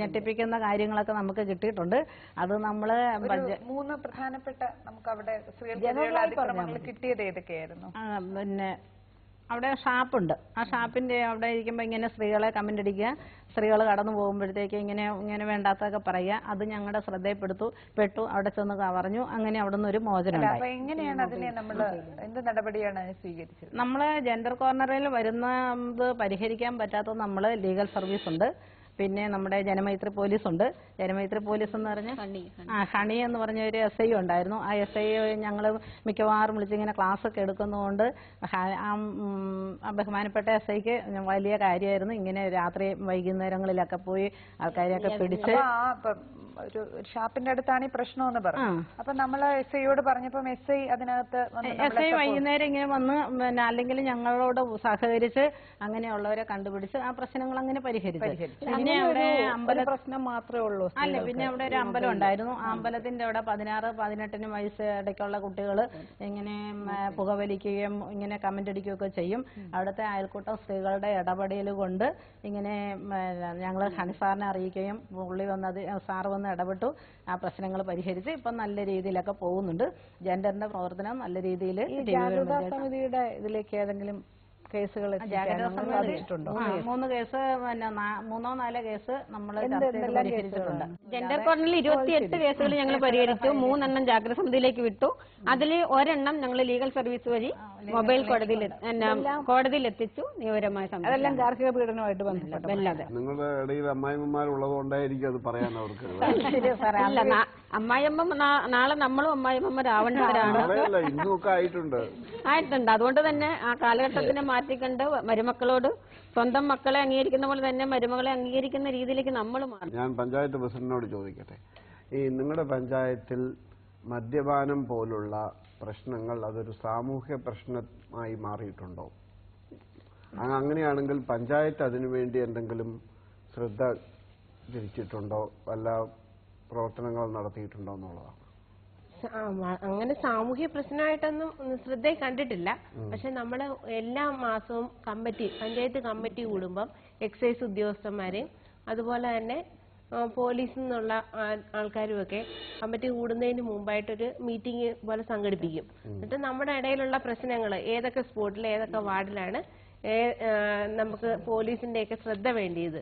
Speaker 3: ഞെട്ടിപ്പിക്കുന്ന കാര്യങ്ങളൊക്കെ നമുക്ക് കിട്ടിയിട്ടുണ്ട്. അത് നമ്മള്
Speaker 13: 3 പ്രധാനപ്പെട്ട നമുക്ക് അവിടെ സ്ത്രീകൾക്കെതിരെയുള്ള അതിക്രമങ്ങൾ കിട്ടിയത് ഏതൊക്കെയായിരുന്നു?
Speaker 3: പിന്നെ അവിടെ ഷാപ്പുണ്ട്. ആ ഷാപ്പിന്റെ അവിടെ ഇരിക്കുമ്പോൾ ഇങ്ങനെ സ്ത്രീകളെ കമന്റ് അടിക്കുക, സ്ത്രീകൾ കടന്നു പോകുമ്പോഴത്തേക്ക് ഇങ്ങനെ വേണ്ടാത്തൊക്കെ പറയുക. അത് ഞങ്ങളുടെ ശ്രദ്ധയിൽപ്പെട്ടു. അവിടെ ചെന്ന് പറഞ്ഞു. അങ്ങനെ അവിടെ നിന്ന് ഒരു മോചനം.
Speaker 13: എങ്ങനെയാണ് അതിനെ നമ്മൾ എന്ത് നടപടിയാണ് സ്വീകരിച്ചത്?
Speaker 3: നമ്മള് ജെൻഡർ കോർണറിൽ വരുന്നത് പരിഹരിക്കാൻ പറ്റാത്തത് നമ്മള് ലീഗൽ സർവീസ് ഉണ്ട്. പിന്നെ നമ്മുടെ ജനമൈത്രി പോലീസ് ഉണ്ട്. ജനമൈത്രി പോലീസ് എന്ന് പറഞ്ഞ ഹണി എന്ന് പറഞ്ഞ ഒരു SI ഉണ്ടായിരുന്നു. ആ SI ഞങ്ങൾ മിക്കവാറും വിളിച്ചിങ്ങനെ ക്ലാസ് ഒക്കെ എടുക്കുന്നതുകൊണ്ട് ബഹുമാനപ്പെട്ട SIക്ക് വലിയ കാര്യമായിരുന്നു. ഇങ്ങനെ രാത്രി വൈകുന്നേരങ്ങളിലൊക്കെ പോയി ആൾക്കാരെയൊക്കെ പിടിച്ച്
Speaker 13: ഒരു ഷാപ്പിന്റെ അടുത്താണ് ഈ പ്രശ്നമെന്ന് പറഞ്ഞു. അപ്പൊ നമ്മൾ SIയോട് പറഞ്ഞപ്പം SI അതിനകത്ത്
Speaker 3: SI വൈകുന്നേരം ഇങ്ങനെ വന്ന് പിന്നെ അല്ലെങ്കിൽ ഞങ്ങളോട് സഹകരിച്ച് അങ്ങനെയുള്ളവരെ കണ്ടുപിടിച്ച് ആ പ്രശ്നങ്ങൾ അങ്ങനെ പരിഹരിച്ചു. പിന്നെ അവിടെ
Speaker 13: പ്രശ്നം മാത്രമേ ഉള്ളൂ.
Speaker 3: അല്ല, പിന്നെ അവിടെ ഒരു അമ്പലം ഉണ്ടായിരുന്നു. ആ അമ്പലത്തിന്റെ അവിടെ 16-18 വയസ്സ് ഇടയ്ക്കുള്ള കുട്ടികൾ ഇങ്ങനെ പുകവലിക്കുകയും ഇങ്ങനെ കമന്റ് അടിക്കുകയൊക്കെ ചെയ്യും. അവിടുത്തെ അയൽക്കൂട്ടം സ്ത്രീകളുടെ ഇടപെടൽ കൊണ്ട് ഇങ്ങനെ ഞങ്ങൾ ഹണിസാറിനെ അറിയിക്കുകയും പുള്ളി വന്നത് സാറ് വന്ന് ഇടപെട്ടു. ആ പ്രശ്നങ്ങൾ പരിഹരിച്ച് ഇപ്പം നല്ല രീതിയിലൊക്കെ പോകുന്നുണ്ട്. ജെൻഡറിന്റെ പ്രവർത്തനം നല്ല രീതിയിൽ.
Speaker 13: ജാഗ്രതാ സമിതിയുടെ ഇതിലേക്ക് ഏതെങ്കിലും കേസുകൾ
Speaker 3: 3 കേസ്, പിന്നെ 3-4 കേസ് നമ്മൾ പരിഹരിച്ചിട്ടുണ്ട്. ജെൻഡർ കോർണറിൽ 28 കേസുകൾ ഞങ്ങൾ പരിഹരിച്ചു. 3 എണ്ണം ജാഗ്രത സമിതിയിലേക്ക് വിട്ടു. അതിൽ 1 എണ്ണം ഞങ്ങൾ ലീഗൽ സർവീസ് വഴി മൊബൈൽ കോടതിയിൽ എത്തിച്ചു. നിയമപരമായ സംഭവം
Speaker 13: അതെല്ലാം ഗാർഹിക പീഡനമായിട്ട് ബന്ധപ്പെട്ടല്ലാതെ
Speaker 5: നിങ്ങളുടെ ഇടയിൽ അമ്മായിമ്മമാരുള്ളത് കൊണ്ടായിരിക്കും അത് പറയാൻ അവർക്ക്.
Speaker 3: അമ്മായിയമ്മ നാളെ നമ്മളും അമ്മായിമ്മമാരാവേണ്ടവരാണ്.
Speaker 5: ഇന്നൊക്കെ ആയിട്ടുണ്ട്.
Speaker 3: അതുകൊണ്ട് തന്നെ ആ കാലഘട്ടത്തിനെ മാറ്റിക്കണ്ട് മരുമക്കളോട് സ്വന്തം മക്കളെ അംഗീകരിക്കുന്ന പോലെ തന്നെ മരുമകളെ അംഗീകരിക്കുന്ന രീതിയിലേക്ക് നമ്മൾ മാറും.
Speaker 5: ഞാൻ പഞ്ചായത്ത് പ്രസിഡന്റിനോട് ചോദിക്കട്ടെ, ഈ നിങ്ങളുടെ പഞ്ചായത്തിൽ മദ്യപാനം പോലുള്ള പ്രശ്നങ്ങൾ അതൊരു സാമൂഹ്യ പ്രശ്നമായി മാറിയിട്ടുണ്ടോ? അങ്ങനെയാണെങ്കിൽ പഞ്ചായത്ത് അതിനുവേണ്ടി എന്തെങ്കിലും ശ്രദ്ധ തിരിച്ചിട്ടുണ്ടോ, വല്ല പ്രവർത്തനങ്ങൾ നടത്തിയിട്ടുണ്ടോ എന്നുള്ളതാണ്.
Speaker 10: അങ്ങനെ സാമൂഹ്യ പ്രശ്നമായിട്ടൊന്നും ശ്രദ്ധയിൽ കണ്ടിട്ടില്ല. പക്ഷെ നമ്മൾ എല്ലാ മാസവും പഞ്ചായത്ത് കമ്മിറ്റി കൂടുമ്പം എക്സൈസ് ഉദ്യോഗസ്ഥന്മാരെയും അതുപോലെ തന്നെ പോലീസിൽ നിന്നുള്ള ആൾക്കാരുമൊക്കെ കമ്മിറ്റി കൂടുന്നതിന് മുമ്പായിട്ടൊരു മീറ്റിംഗ് പോലെ സംഘടിപ്പിക്കും. എന്നിട്ട് നമ്മുടെ ഇടയിലുള്ള പ്രശ്നങ്ങൾ ഏതൊക്കെ സ്പോട്ടിൽ ഏതൊക്കെ വാർഡിലാണ് നമുക്ക് പോലീസിന്റെയൊക്കെ ശ്രദ്ധ വേണ്ടിയത്.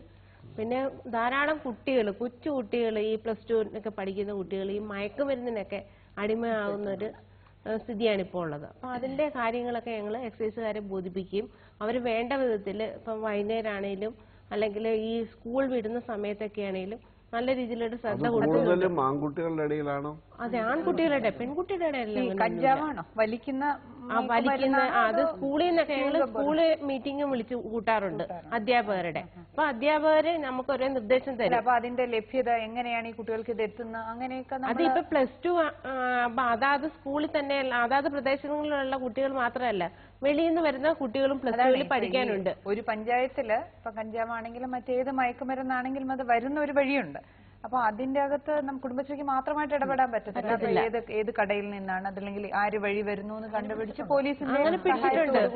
Speaker 10: പിന്നെ ധാരാളം കുട്ടികൾ, കൊച്ചു കുട്ടികൾ, ഈ +2 ഒക്കെ പഠിക്കുന്ന കുട്ടികൾ ഈ മയക്കുമരുന്നിനൊക്കെ അടിമയാവുന്നൊരു സ്ഥിതിയാണ് ഇപ്പോൾ ഉള്ളത്. അപ്പോൾ അതിന്റെ കാര്യങ്ങളൊക്കെ ഞങ്ങൾ എക്സൈസുകാരെ ബോധിപ്പിക്കുകയും അവർ വേണ്ട വിധത്തിൽ ഇപ്പം വൈകുന്നേരമാണേലും അല്ലെങ്കിൽ ഈ സ്കൂൾ വിടുന്ന സമയത്തൊക്കെ ആണെങ്കിലും നല്ല രീതിയിലൊരു ശ്രദ്ധ കൊടുക്കും.
Speaker 5: ആൺകുട്ടികളുടെ ഇടയിലാണോ?
Speaker 10: അതെ, ആൺകുട്ടികളുടെ, പെൺകുട്ടിയുടെ ഇടയിലല്ല.
Speaker 13: കഞ്ചാവാണോ വലിക്കുന്ന?
Speaker 10: അത് സ്കൂളിൽ നിന്നൊക്കെ ഞങ്ങൾ സ്കൂള് മീറ്റിംഗ് വിളിച്ച് കൂട്ടാറുണ്ട് അധ്യാപകരുടെ. അപ്പൊ അധ്യാപകര് നമുക്ക് ഒരേ നിർദ്ദേശം തരും.
Speaker 13: അപ്പൊ അതിന്റെ ലഭ്യത എങ്ങനെയാണ് ഈ കുട്ടികൾക്ക് ഇത് എത്തുന്നത്? അങ്ങനെയൊക്കെ
Speaker 10: അതിപ്പോ +2 അതാത് സ്കൂളിൽ തന്നെ അതാത് പ്രദേശങ്ങളിലുള്ള കുട്ടികൾ മാത്രമല്ല, വെളിയിൽ നിന്ന് വരുന്ന കുട്ടികളും +2 പഠിക്കാനുണ്ട്.
Speaker 13: ഒരു പഞ്ചായത്തില് ഇപ്പൊ കഞ്ചാവാണെങ്കിലും മറ്റേത് മയക്കുമരുന്നാണെങ്കിലും അത് വരുന്ന ഒരു വഴിയുണ്ട്. അപ്പൊ അതിന്റെ അകത്ത് കുടുംബശ്രീക്ക് മാത്രമായിട്ട് ഇടപെടാൻ പറ്റത്തില്ല. ഏത് കടയിൽ നിന്നാണ്, അതല്ലെങ്കിൽ ആര് വഴി വരുന്നു എന്ന് കണ്ടുപിടിച്ച് പോലീസിന്റെ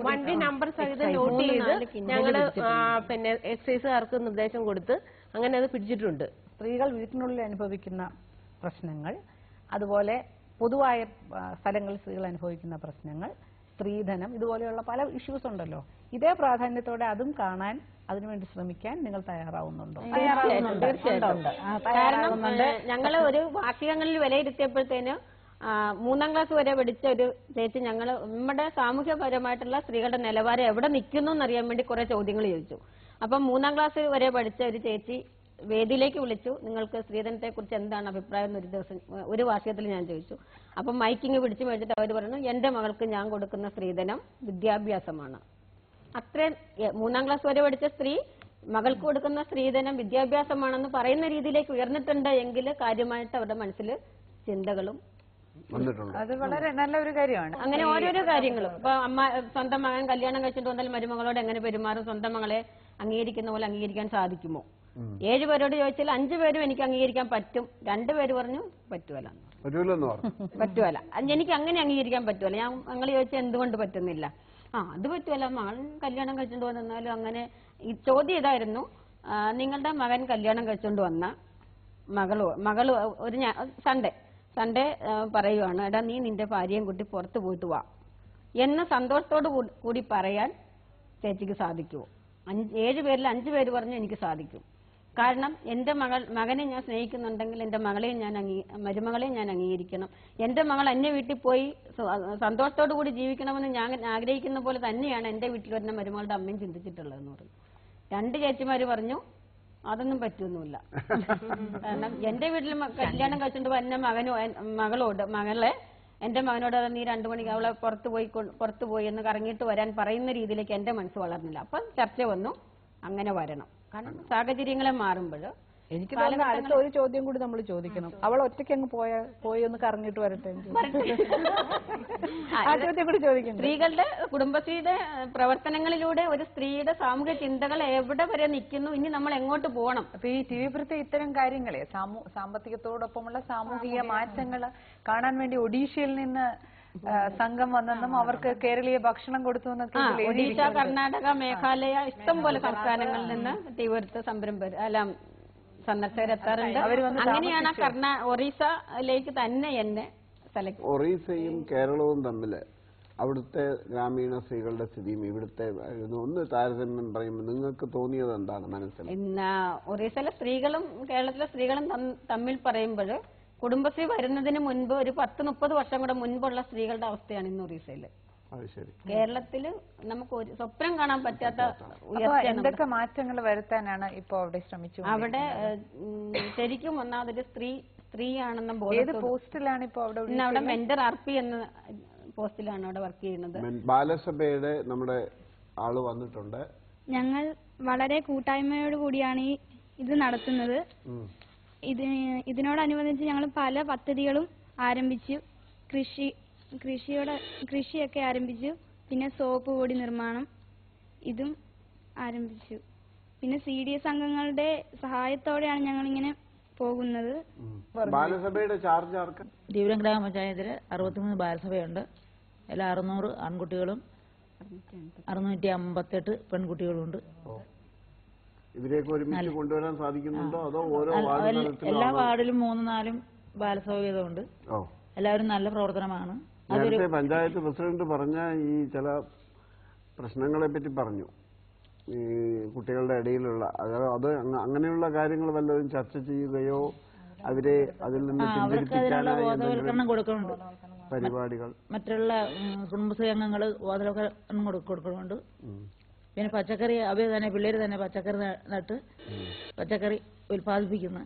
Speaker 10: വണ്ടി നമ്പർ സഹിതം നോട്ട് ചെയ്ത് ഞങ്ങള് പിന്നെ എക്സൈസുകാർക്ക് നിർദ്ദേശം കൊടുത്ത് അങ്ങനെ അത് പിടിച്ചിട്ടുണ്ട്.
Speaker 3: സ്ത്രീകൾ വീട്ടിനുള്ളിൽ അനുഭവിക്കുന്ന പ്രശ്നങ്ങൾ, അതുപോലെ പൊതുവായ സ്ഥലങ്ങളിൽ സ്ത്രീകൾ അനുഭവിക്കുന്ന പ്രശ്നങ്ങൾ, സ്ത്രീധനം, ഇതുപോലെയുള്ള പല ഇഷ്യൂസ് ഉണ്ടല്ലോ. ഇതേ പ്രാധാന്യത്തോടെ അതും കാണാൻ, അതിനുവേണ്ടി ശ്രമിക്കാൻ നിങ്ങൾ തയ്യാറാവുന്നുണ്ടോ? കാരണം ഞങ്ങൾ ഒരു വാർഷികങ്ങളിൽ വിലയിരുത്തിയപ്പോഴത്തേന് 3ാം ക്ലാസ് വരെ പഠിച്ച ഒരു ചേച്ചി നമ്മുടെ സാമൂഹ്യപരമായിട്ടുള്ള സ്ത്രീകളുടെ നിലവാരം എവിടെ നിൽക്കുന്നു എന്നറിയാൻ വേണ്ടി കുറെ ചോദ്യങ്ങൾ ചോദിച്ചു. അപ്പം 3ാം ക്ലാസ് വരെ പഠിച്ച ഒരു ചേച്ചി വേദിയിലേക്ക് വിളിച്ചു, നിങ്ങൾക്ക് സ്ത്രീധനത്തെ കുറിച്ച് എന്താണ് അഭിപ്രായം എന്ന് ഒരു വാർഷികത്തിൽ ഞാൻ ചോദിച്ചു. അപ്പം മൈക്കിങ് പിടിച്ചു മേടിച്ചിട്ട് അവർ പറഞ്ഞു, എന്റെ മകൾക്ക് ഞാൻ കൊടുക്കുന്ന സ്ത്രീധനം വിദ്യാഭ്യാസമാണ്. അത്രയും 3ാം ക്ലാസ് വരെ പഠിച്ച സ്ത്രീ മകൾക്ക് കൊടുക്കുന്ന സ്ത്രീധനം വിദ്യാഭ്യാസമാണെന്ന് പറയുന്ന രീതിയിലേക്ക് ഉയർന്നിട്ടുണ്ട് എങ്കിൽ കാര്യമായിട്ട് അവരുടെ മനസ്സിൽ ചിന്തകളും
Speaker 13: അത് വളരെ നല്ല ഒരു കാര്യമാണ്.
Speaker 3: അങ്ങനെ ഓരോരോ കാര്യങ്ങളും ഇപ്പൊ സ്വന്തം മകൻ കല്യാണം കഴിച്ചിട്ട് വന്നാൽ മരുമകളോട് എങ്ങനെ പെരുമാറും, സ്വന്തം മകളെ അംഗീകരിക്കുന്ന പോലെ അംഗീകരിക്കാൻ സാധിക്കുമോ? 7 പേരോട് ചോദിച്ചാൽ 5 പേരും എനിക്ക് അംഗീകരിക്കാൻ പറ്റും, 2 പേര് പറഞ്ഞു പറ്റുമല്ല. എനിക്ക് അങ്ങനെ അംഗീകരിക്കാൻ പറ്റുമല്ല. ഞങ്ങൾ ചോദിച്ചാൽ എന്തുകൊണ്ട് പറ്റുന്നില്ല? അത് പറ്റുമല്ല, മകൻ കല്യാണം കഴിച്ചോണ്ട് വന്നാലും അങ്ങനെ. ഈ ചോദ്യം ഇതായിരുന്നു, നിങ്ങളുടെ മകൻ കല്യാണം കഴിച്ചോണ്ട് വന്ന മകള് ഒരു സൺഡേ പറയുവാണ്, എടാ നീ നിന്റെ ഭാര്യയും കുട്ടി പുറത്തു പോയിട്ട് വാ എന്ന് സന്തോഷത്തോട് കൂടി പറയാൻ ചേച്ചിക്ക് സാധിക്കുമോ? 7 പേരിൽ 5 പേര് പറഞ്ഞു എനിക്ക് സാധിക്കും. കാരണം എന്റെ മകനെ ഞാൻ സ്നേഹിക്കുന്നുണ്ടെങ്കിൽ എന്റെ മരുമകളെയും ഞാൻ അംഗീകരിക്കണം. എന്റെ മകൾ എന്റെ വീട്ടിൽ പോയി സന്തോഷത്തോടു കൂടി ജീവിക്കണമെന്ന് ഞാൻ ആഗ്രഹിക്കുന്ന പോലെ തന്നെയാണ് എന്റെ വീട്ടിൽ വരുന്ന മരുമകളുടെ അമ്മയും ചിന്തിച്ചിട്ടുള്ളതെന്ന് പറഞ്ഞു. 2 ചേച്ചിമാര് പറഞ്ഞു അതൊന്നും പറ്റൊന്നുമില്ല. കാരണം എന്റെ വീട്ടിൽ കല്യാണം കഴിച്ചിട്ട് വരുന്ന മകളെ എന്റെ മകനോട് നീ 2 മണിക്ക് അവളെ പുറത്തു പോയി എന്ന് കറങ്ങിയിട്ട് വരാൻ പറയുന്ന രീതിയിലേക്ക് എന്റെ മനസ്സ് വളർന്നില്ല. അപ്പം ചർച്ച വന്നു, അങ്ങനെ വരണം. കാരണം സാഹചര്യങ്ങളെ മാറുമ്പോൾ
Speaker 17: എനിക്ക് തോന്നുന്നു അടുത്ത ഒരു ചോദ്യം കൂടി നമ്മൾ ചോദിക്കണം. അവൾ ഒറ്റയ്ക്ക് അങ്ങ് പോയി ഒന്ന് കറങ്ങിട്ട് വരട്ടെ. ആ ചോദ്യം കൂടി ചോദിക്കണം.
Speaker 3: സ്ത്രീകളുടെ കുടുംബശ്രീയുടെ പ്രവർത്തനങ്ങളിലൂടെ ഒരു സ്ത്രീയുടെ സാമൂഹ്യ ചിന്തകൾ എവിടെ വരെ നിൽക്കുന്നു, ഇനി നമ്മൾ എങ്ങോട്ട് പോകണം?
Speaker 13: അപ്പൊ ഈ ടി.വി.പുരത്തെ ഇത്തരം കാര്യങ്ങളെ സാമ്പത്തികത്തോടൊപ്പമുള്ള സാമൂഹിക മാറ്റങ്ങൾ കാണാൻ വേണ്ടി ഒഡീഷയിൽ നിന്ന് സംഘം വന്നെന്നും അവർക്ക് കേരളീയ ഭക്ഷണം കൊടുത്തു എന്നൊക്കെ
Speaker 3: ഒഡീഷ, കർണാടക, മേഘാലയ ഇഷ്ടം പോലെ സംസ്ഥാനങ്ങളിൽ നിന്ന് ടി.വി.പുരത്തെ സംരംഭകർ എല്ലാം സന്ദർശകരെത്താറുണ്ട്. അങ്ങനെയാണ് ഒറീസയിലേക്ക് തന്നെ എന്നെ സെലക്ട്.
Speaker 5: ഒറീസയും കേരളവും തമ്മിൽ അവിടുത്തെ ഗ്രാമീണ സ്ത്രീകളുടെ സ്ഥിതിയും ഇവിടുത്തെ ഒന്ന് താരതമ്യം പറയുമ്പോൾ നിങ്ങൾക്ക് തോന്നിയത് എന്താണ് മനസ്സിൽ?
Speaker 3: ഒറീസയിലെ സ്ത്രീകളും കേരളത്തിലെ സ്ത്രീകളും തമ്മിൽ പറയുമ്പോൾ കുടുംബശ്രീ വരുന്നതിന് മുൻപ് ഒരു 10-30 വർഷം കൂടെ മുൻപുള്ള സ്ത്രീകളുടെ അവസ്ഥയാണ് ഇന്ന് ഒറീസയില്. കേരളത്തില് നമുക്ക് ഒരു സ്വപ്നം കാണാൻ പറ്റാത്ത
Speaker 13: എന്തൊക്കെ മാറ്റങ്ങൾ വരുത്താനാണ് ഇപ്പൊ അവിടെ ശ്രമിച്ചു?
Speaker 3: അവിടെ ശരിക്കും ഒന്നാമതൊരു സ്ത്രീയാണെന്ന
Speaker 13: ഏത് പോസ്റ്റിലാണ് ഇപ്പൊ
Speaker 3: അവിടെ മെന്റർ RP എന്ന പോസ്റ്റിലാണ് അവിടെ വർക്ക് ചെയ്യുന്നത്.
Speaker 5: ബാലസഭയുടെ നമ്മുടെ ആള് വന്നിട്ടുണ്ട്.
Speaker 18: ഞങ്ങൾ വളരെ കൂട്ടായ്മയോട് കൂടിയാണ് ഇത് നടത്തുന്നത്. ഇതിനോടനുബന്ധിച്ച് ഞങ്ങൾ പല പദ്ധതികളും ആരംഭിച്ചു. കൃഷിയൊക്കെ ആരംഭിച്ചു. പിന്നെ സോപ്പ് പൊടി നിർമ്മാണം ഇതും ആരംഭിച്ചു. പിന്നെ CDS അംഗങ്ങളുടെ സഹായത്തോടെയാണ് ഞങ്ങൾ ഇങ്ങനെ പോകുന്നത്.
Speaker 5: ബാലസഭയുടെ ചാർജ് ആർക്ക്?
Speaker 19: തിരുവനന്തപുരം ഗ്രാമപഞ്ചായത്തില് 63 ബാലസഭയുണ്ട്. അതിൽ 600 ആൺകുട്ടികളും 658 പെൺകുട്ടികളുണ്ട്.
Speaker 5: ഇവരെയൊക്കെ ഒരുമിച്ച് കൊണ്ടുവരാൻ സാധിക്കുന്നുണ്ടോ അതോ ഓരോ
Speaker 19: എല്ലാ വാർഡിലും 3-4 ബാലസഭ വീതമുണ്ട്. എല്ലാവരും നല്ല പ്രവർത്തനമാണ്.
Speaker 5: നേരത്തെ പഞ്ചായത്ത് പ്രസിഡന്റ് പറഞ്ഞ ഈ ചില പ്രശ്നങ്ങളെ പറ്റി പറഞ്ഞു, ഈ കുട്ടികളുടെ ഇടയിലുള്ള അത് അങ്ങനെയുള്ള കാര്യങ്ങൾ വല്ലതും ചർച്ച ചെയ്യുകയോ അവരെ അതിൽ നിന്ന്
Speaker 19: ബോധവൽക്കരണം കൊടുക്കുന്നുണ്ട്.
Speaker 5: പരിപാടികൾ
Speaker 19: മറ്റുള്ള കുടുംബശ്രീ അംഗങ്ങൾ ബോധവൽക്കരണം കൊടുക്കുന്നുണ്ട്. പിന്നെ പച്ചക്കറി അവർ തന്നെ പിള്ളേര് തന്നെ പച്ചക്കറി നട്ട് പച്ചക്കറി ഉൽപ്പാദിപ്പിക്കുന്നു.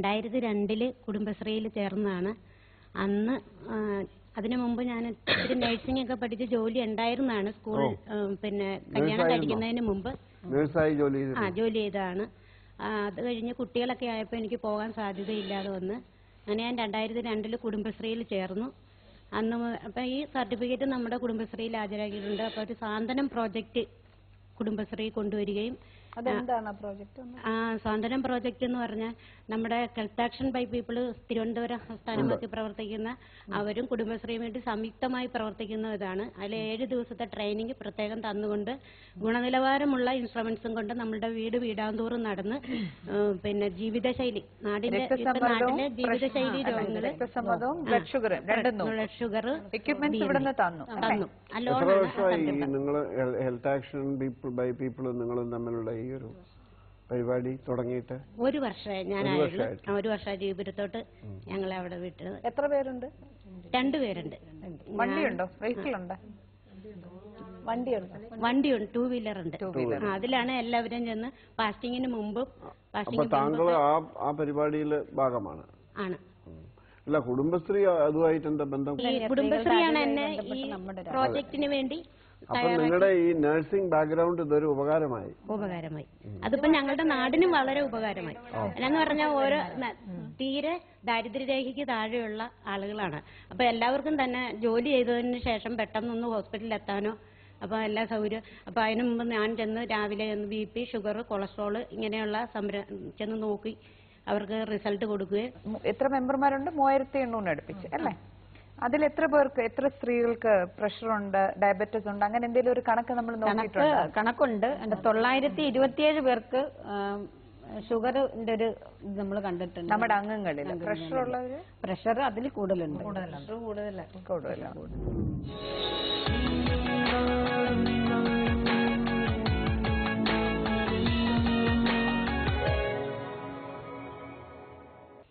Speaker 20: 2002 കുടുംബശ്രീയിൽ ചേർന്നതാണ്. അന്ന് അതിനു മുമ്പ് ഞാൻ ഇത്തിരി നഴ്സിംഗ് ഒക്കെ പഠിച്ച് ജോലി ഉണ്ടായിരുന്നതാണ്. സ്കൂൾ പിന്നെ കല്യാണം കഴിക്കുന്നതിന് മുമ്പ് ജോലി ചെയ്തതാണ്. അത് കഴിഞ്ഞ് കുട്ടികളൊക്കെ ആയപ്പോൾ എനിക്ക് പോകാൻ സാധ്യതയില്ലാതെ വന്ന് അങ്ങനെ ഞാൻ 2002 കുടുംബശ്രീയിൽ ചേർന്നു. അന്ന് അപ്പം ഈ സർട്ടിഫിക്കറ്റ് നമ്മുടെ കുടുംബശ്രീയിൽ ഹാജരാക്കിയിട്ടുണ്ട്. അപ്പോൾ ഒരു സാന്ത്വനം പ്രോജക്റ്റ് കുടുംബശ്രീ കൊണ്ടുവരികയും സാന്ത്വനം പ്രോജക്റ്റ് എന്ന് പറഞ്ഞാൽ നമ്മുടെ health action by people Thiruvananthapuram സ്ഥാനമാക്കി പ്രവർത്തിക്കുന്ന അവരും കുടുംബശ്രീയും വേണ്ടി സംയുക്തമായി പ്രവർത്തിക്കുന്ന ഇതാണ്. അതിൽ 7 ദിവസത്തെ ട്രെയിനിങ് പ്രത്യേകം തന്നുകൊണ്ട് ഗുണനിലവാരമുള്ള ഇൻസ്ട്രുമെന്റ്സും കൊണ്ട് നമ്മുടെ വീടാന്തോറും നടന്ന് പിന്നെ ജീവിതശൈലി നാടിന്റെ ജീവിതശൈലി രോഗങ്ങള് ബ്ലഡ് ഷുഗർ തന്നു.
Speaker 5: ഹെൽത്ത് ആക്ഷൻ ബൈ പീപ്പിൾ നിങ്ങളും തമ്മിലുള്ള ഈ ഒരു പരിപാടി തുടങ്ങിയിട്ട്
Speaker 20: 1 വർഷമായി. ഞാനായിരുന്നു 1 വർഷമായി ജീവിതത്തോട്ട് ഞങ്ങളെ അവിടെ വിട്ടത്.
Speaker 17: എത്ര പേരുണ്ട്?
Speaker 20: 2 പേരുണ്ട്.
Speaker 13: വണ്ടിയുണ്ടോ? വെഹിക്കിൾ ഉണ്ടോ?
Speaker 20: വണ്ടിയുണ്ട്. 2 വീലർ ഉണ്ട്. അതിലാണ് എല്ലാവരും ചെന്ന് ഫാസ്റ്റിങ്ങിന് മുമ്പ്
Speaker 5: താങ്കൾ ആ പരിപാടിയിലെ ഭാഗമാണ്. അല്ല, കുടുംബശ്രീ അതുമായിട്ട് എന്താ ബന്ധം?
Speaker 20: കുടുംബശ്രീയാണ് എന്നെ ഈ പ്രോജക്റ്റിന് വേണ്ടി.
Speaker 5: അപ്പൊ നിങ്ങളുടെ ഈ നഴ്സിംഗ് ബാക്ക്ഗ്രൗണ്ട് ഇതൊരു ഉപകാരമായി.
Speaker 20: അതിപ്പോ ഞങ്ങളുടെ നാടിനും വളരെ ഉപകാരമായി. എന്ന് പറഞ്ഞാൽ ഓരോ തീരെ ദാരിദ്ര്യരേഖയ്ക്ക് താഴെയുള്ള ആളുകളാണ്. അപ്പൊ എല്ലാവർക്കും തന്നെ ജോലി ചെയ്തതിന് ശേഷം പെട്ടെന്നൊന്ന് ഹോസ്പിറ്റലിൽ എത്താനോ അപ്പൊ എല്ലാ സൗകര്യം. അപ്പൊ അതിനു മുമ്പ് ഞാൻ ചെന്ന് രാവിലെ BP, ഷുഗർ, കൊളസ്ട്രോൾ ഇങ്ങനെയുള്ള ചെന്ന് നോക്കി അവർക്ക് റിസൾട്ട് കൊടുക്കുകയും.
Speaker 13: എത്ര മെമ്പർമാരുണ്ട്? 3800 അടുപ്പിച്ച് അല്ലേ? അതിൽ എത്ര പേർക്ക്, എത്ര സ്ത്രീകൾക്ക് പ്രഷർ ഉണ്ട്, ഡയബറ്റീസ് ഉണ്ട്, അങ്ങനെ എന്തെങ്കിലും ഒരു കണക്ക് നമ്മൾ നോക്കിയിട്ടുണ്ട്?
Speaker 3: കണക്കുണ്ട്. 927 പേർക്ക് ഷുഗറിന്റെ ഒരു നമ്മൾ കണ്ടിട്ടുണ്ട്
Speaker 13: നമ്മുടെ അംഗങ്ങളിൽ. പ്രഷർ ഉള്ളവര്
Speaker 3: പ്രഷർ അതിൽ കൂടുതലുണ്ട്.
Speaker 13: കൂടുതലാണ്.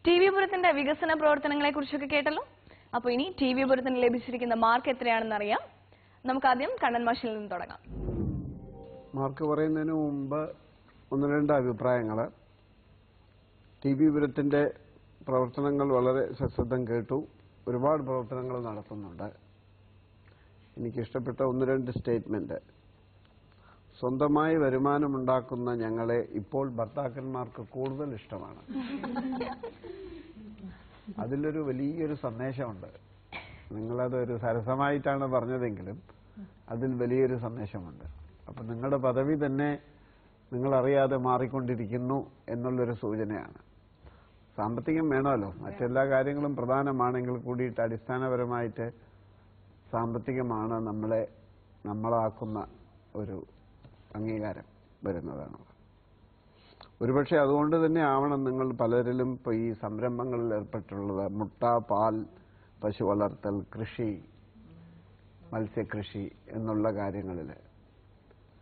Speaker 1: ടി.വി.പുരത്തിന്റെ വികസന പ്രവർത്തനങ്ങളെ കുറിച്ചൊക്കെ കേട്ടല്ലോ. അപ്പോൾ ഇനി ടി.വി.പുരത്തിന് ലഭിച്ചിരിക്കുന്ന മാർക്ക് എത്രയാണെന്ന് അറിയാം. നമുക്ക് ആദ്യം കണ്ണൻ മാഷിൽ നിന്ന് തുടങ്ങാം.
Speaker 5: മാർക്ക് പറയുന്നതിന് മുമ്പ് 1-2 അഭിപ്രായങ്ങൾ. ടി.വി.പുരത്തിന്റെ പ്രവർത്തനങ്ങൾ വളരെ സശ്രദ്ധം കേട്ടു. ഒരുപാട് പ്രവർത്തനങ്ങൾ നടത്തുന്നുണ്ട്. എനിക്കിഷ്ടപ്പെട്ട 1-2 സ്റ്റേറ്റ്മെന്റ്. സ്വന്തമായി വരുമാനമുണ്ടാക്കുന്ന ഞങ്ങളെ ഇപ്പോൾ ഭർത്താക്കന്മാർക്ക് കൂടുതൽ ഇഷ്ടമാണ്. അതിലൊരു വലിയൊരു സന്ദേശമുണ്ട്. നിങ്ങളത് ഒരു സരസമായിട്ടാണ് പറഞ്ഞതെങ്കിലും അതിൽ വലിയൊരു സന്ദേശമുണ്ട്. അപ്പം നിങ്ങളുടെ പദവി തന്നെ നിങ്ങളറിയാതെ മാറിക്കൊണ്ടിരിക്കുന്നു എന്നുള്ളൊരു സൂചനയാണ്. സാമ്പത്തികം വേണമല്ലോ, മറ്റെല്ലാ കാര്യങ്ങളും പ്രധാനമാണെങ്കിൽ കൂടിയിട്ട് അടിസ്ഥാനപരമായിട്ട് സാമ്പത്തികമാണ് നമ്മളാക്കുന്ന ഒരു അംഗീകാരം വരുന്നതാണ്. ഒരുപക്ഷെ അതുകൊണ്ട് തന്നെ ആവണം നിങ്ങൾ പലരിലും ഇപ്പോൾ ഈ സംരംഭങ്ങളിൽ ഏർപ്പെട്ടുള്ളത്. മുട്ട, പാൽ, പശു വളർത്തൽ, കൃഷി, മത്സ്യകൃഷി എന്നുള്ള കാര്യങ്ങളിൽ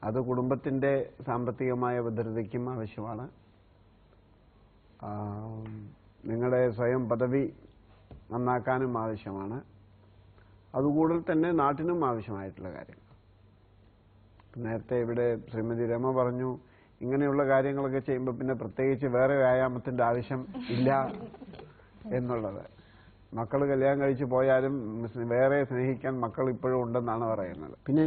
Speaker 5: അത് കുടുംബത്തിൻ്റെ സാമ്പത്തികമായ ഭദ്രതയ്ക്കും ആവശ്യമാണ്. നിങ്ങളുടെ സ്വയം പദവി നന്നാക്കാനും ആവശ്യമാണ്. അതുകൂടാതെ തന്നെ നാട്ടിനും ആവശ്യമായിട്ടുള്ള കാര്യങ്ങൾ. നേരത്തെ ഇവിടെ ശ്രീമതി രമ പറഞ്ഞു, ഇങ്ങനെയുള്ള കാര്യങ്ങളൊക്കെ ചെയ്യുമ്പോൾ പിന്നെ പ്രത്യേകിച്ച് വേറെ വ്യായാമത്തിൻ്റെ ആവശ്യം ഇല്ല എന്നുള്ളത്. മക്കൾ കല്യാണം കഴിച്ച് പോയാലും വേറെ സ്നേഹിക്കാൻ മക്കൾ ഇപ്പോഴും ഉണ്ടെന്നാണ് പറയുന്നത്. പിന്നെ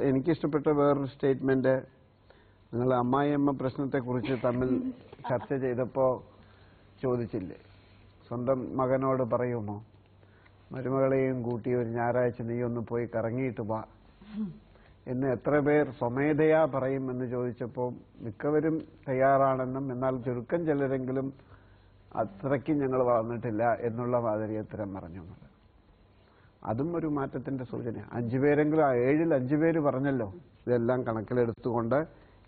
Speaker 5: എനിക്കിഷ്ടപ്പെട്ട വേറൊരു സ്റ്റേറ്റ്മെന്റ്, നിങ്ങൾ അമ്മായിയമ്മ പ്രശ്നത്തെക്കുറിച്ച് തമ്മിൽ ചർച്ച ചെയ്തപ്പോൾ ചോദിച്ചില്ലേ, സ്വന്തം മകനോട് പറയുമോ മരുമകളെയും കൂട്ടി ഒരു ഞായറാഴ്ച നീ ഒന്ന് പോയി കറങ്ങിയിട്ട് വാ എന്ന് എത്ര പേർ സ്വമേധയാ പറയും എന്ന് ചോദിച്ചപ്പോൾ മിക്കവരും തയ്യാറാണെന്നും എന്നാൽ ചുരുക്കം ചിലരെങ്കിലും അത്രയ്ക്ക് ഞങ്ങൾ വളർന്നിട്ടില്ല എന്നുള്ള മാതിരി ഉത്തരം പറഞ്ഞു. അതും ഒരു മാറ്റത്തിന്റെ സൂചന. 5 പേരെങ്കിലും 7-ൽ 5 പേര് പറഞ്ഞല്ലോ. ഇതെല്ലാം കണക്കിലെടുത്തുകൊണ്ട്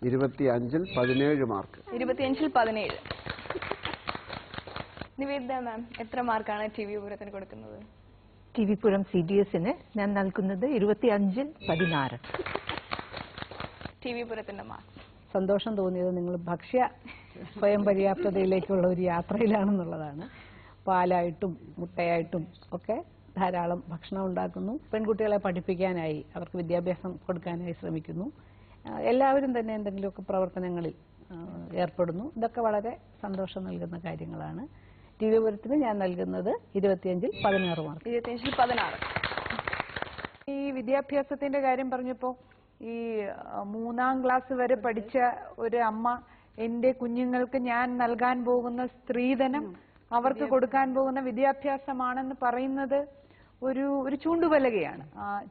Speaker 5: 25-ൽ 17 മാർക്ക്.
Speaker 1: 25-ൽ 17. നിവേദിത മാം, എത്ര മാർക്കാണ് TV പൂരത്തിന് കൊടുക്കുന്നത്?
Speaker 17: TV പൂരം CDSന് ഞാൻ നൽകുന്നത് 25-ൽ 16.
Speaker 1: TV പൂരത്തിന്റെ മാർക്ക്.
Speaker 17: സന്തോഷം തോന്നിയത് നിങ്ങൾ ഭക്ഷ്യ സ്വയം പര്യാപ്തതയിലേക്കുള്ള ഒരു യാത്രയിലാണെന്നുള്ളതാണ്. പാലായിട്ടും മുട്ടയായിട്ടും ഒക്കെ ധാരാളം ഭക്ഷണം ഉണ്ടാക്കുന്നു. പെൺകുട്ടികളെ പഠിപ്പിക്കാനായി, അവർക്ക് വിദ്യാഭ്യാസം കൊടുക്കാനായി ശ്രമിക്കുന്നു. എല്ലാവരും തന്നെ എന്തെങ്കിലുമൊക്കെ പ്രവർത്തനങ്ങളിൽ ഏർപ്പെടുന്നു. ഇതൊക്കെ വളരെ സന്തോഷം നൽകുന്ന കാര്യങ്ങളാണ്. TV പൂരത്തിന് ഞാൻ നൽകുന്നത് 25-ൽ 16 മാർക്ക്.
Speaker 1: 25-ൽ 16.
Speaker 13: ഈ വിദ്യാഭ്യാസത്തിന്റെ കാര്യം പറഞ്ഞപ്പോൾ ഈ 3ാം ക്ലാസ് വരെ പഠിച്ച ഒരു അമ്മ എന്റെ കുഞ്ഞുങ്ങൾക്ക് ഞാൻ നൽകാൻ പോകുന്ന സ്ത്രീധനം അവർക്ക് കൊടുക്കാൻ പോകുന്ന വിദ്യാഭ്യാസമാണെന്ന് പറയുന്നത് ഒരു ചൂണ്ടുപലകയാണ്.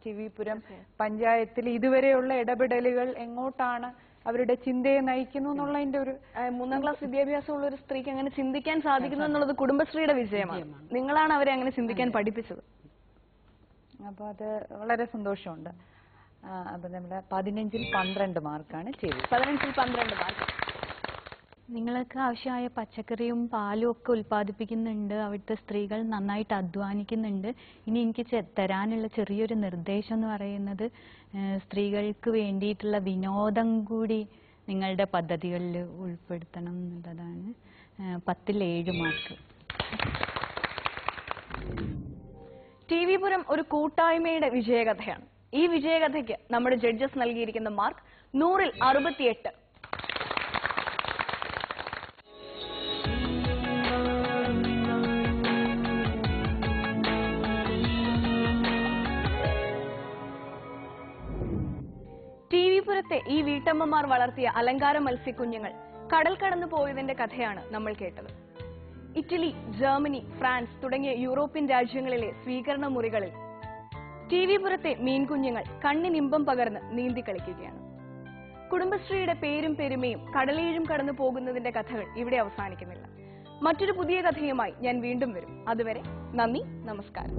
Speaker 13: TV പൂരം പഞ്ചായത്തിൽ ഇതുവരെയുള്ള ഇടപെടലുകൾ എങ്ങോട്ടാണ് അവരുടെ ചിന്തയെ നയിക്കുന്നു എന്നുള്ളതിന്റെ ഒരു
Speaker 1: 3ാം ക്ലാസ് വിദ്യാഭ്യാസമുള്ള ഒരു സ്ത്രീക്ക് അങ്ങനെ ചിന്തിക്കാൻ സാധിക്കുന്നു എന്നുള്ളത് കുടുംബശ്രീയുടെ വിജയമാണ്. നിങ്ങളാണ് അവരെ അങ്ങനെ ചിന്തിക്കാൻ പഠിപ്പിച്ചത്.
Speaker 13: അപ്പൊ അത് വളരെ സന്തോഷമുണ്ട്. അപ്പൊ നമ്മുടെ 15-ൽ 12 മാർക്കാണ് ചെയ്തത്.
Speaker 1: 15-ൽ 12 മാർക്ക്.
Speaker 4: നിങ്ങൾക്ക് ആവശ്യമായ പച്ചക്കറിയും പാലും ഒക്കെ ഉൽപ്പാദിപ്പിക്കുന്നുണ്ട്. അവിടുത്തെ സ്ത്രീകൾ നന്നായിട്ട് അധ്വാനിക്കുന്നുണ്ട്. ഇനി എനിക്ക് തരാനുള്ള ചെറിയൊരു നിർദ്ദേശം എന്ന് പറയുന്നത്, സ്ത്രീകൾക്ക് വേണ്ടിയിട്ടുള്ള വിനോദം കൂടി നിങ്ങളുടെ പദ്ധതികളിൽ ഉൾപ്പെടുത്തണം എന്നുള്ളതാണ്. 10-ൽ 7 മാർക്ക്.
Speaker 1: TV പൂരം ഒരു കൂട്ടായ്മയുടെ വിജയകഥയാണ്. ഈ വിജയകഥയ്ക്ക് നമ്മുടെ ജഡ്ജസ് നൽകിയിരിക്കുന്ന മാർക്ക് 100-ൽ 68. TV പൂരത്തെ ഈ വീട്ടമ്മമാർ വളർത്തിയ അലങ്കാര മത്സ്യക്കുഞ്ഞുങ്ങൾ കടൽ കടന്നു പോയതിന്റെ കഥയാണ് നമ്മൾ കേട്ടത്. ഇറ്റലി, ജർമ്മനി, ഫ്രാൻസ് തുടങ്ങിയ യൂറോപ്യൻ രാജ്യങ്ങളിലെ സ്വീകരണ മുറികളിൽ TV പൂരത്തെ മീൻകുഞ്ഞുങ്ങൾ കണ്ണിനിമ്പം പകർന്ന് നീന്തി കളിക്കുകയാണ്. കുടുംബശ്രീയുടെ പേരും പെരുമയും കടലേഴും കടന്നു പോകുന്നതിന്റെ കഥകൾ ഇവിടെ അവസാനിക്കുന്നില്ല. മറ്റൊരു പുതിയ കഥയുമായി ഞാൻ വീണ്ടും വരും. അതുവരെ നന്ദി, നമസ്കാരം.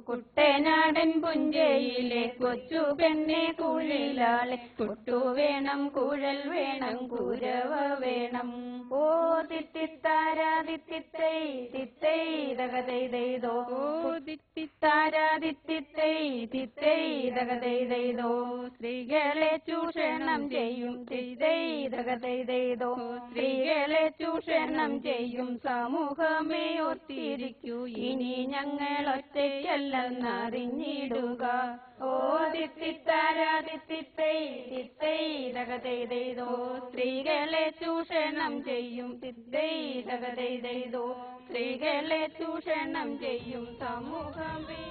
Speaker 12: കുട്ടനാടൻ പുഞ്ചയിലെ കൊച്ചു പെണ്ണെ കുഴിലാളെ കുട്ടു വേണം, കുഴൽ വേണം, കുരവ വേണം. ഓ തിത്തിത്താരാ തിത്തിത്തൈ തിത്തൈ തകതൈതൈതോ, തിത്തിത്താരാ തിത്തിത്തൈ തിത്തൈ തകതൈതൈതോ. സ്ത്രീകളെ ചൂഷണം ചെയ്യും തിത്തൈ തകതൈതൈതോ. സ്ത്രീകളെ ചൂഷണം ചെയ്യും സമൂഹമേ ഓർത്തിരിക്കൂ, ഇനി ഞങ്ങൾ ഒറ്റയ്ക്കല്ലെന്നറിഞ്ഞിടുക. ഓ തിത്തിത്താരാ തിത്തിത്തൈ തിത്തൈ തകതൈതൈതോ. സ്ത്രീകളെ ചൂഷണം ചെയ്യും തിത്തൈ തകതൈതൈതോ. സ്ത്രീകളെ ചൂഷണം ചെയ്യും സമൂഹമേ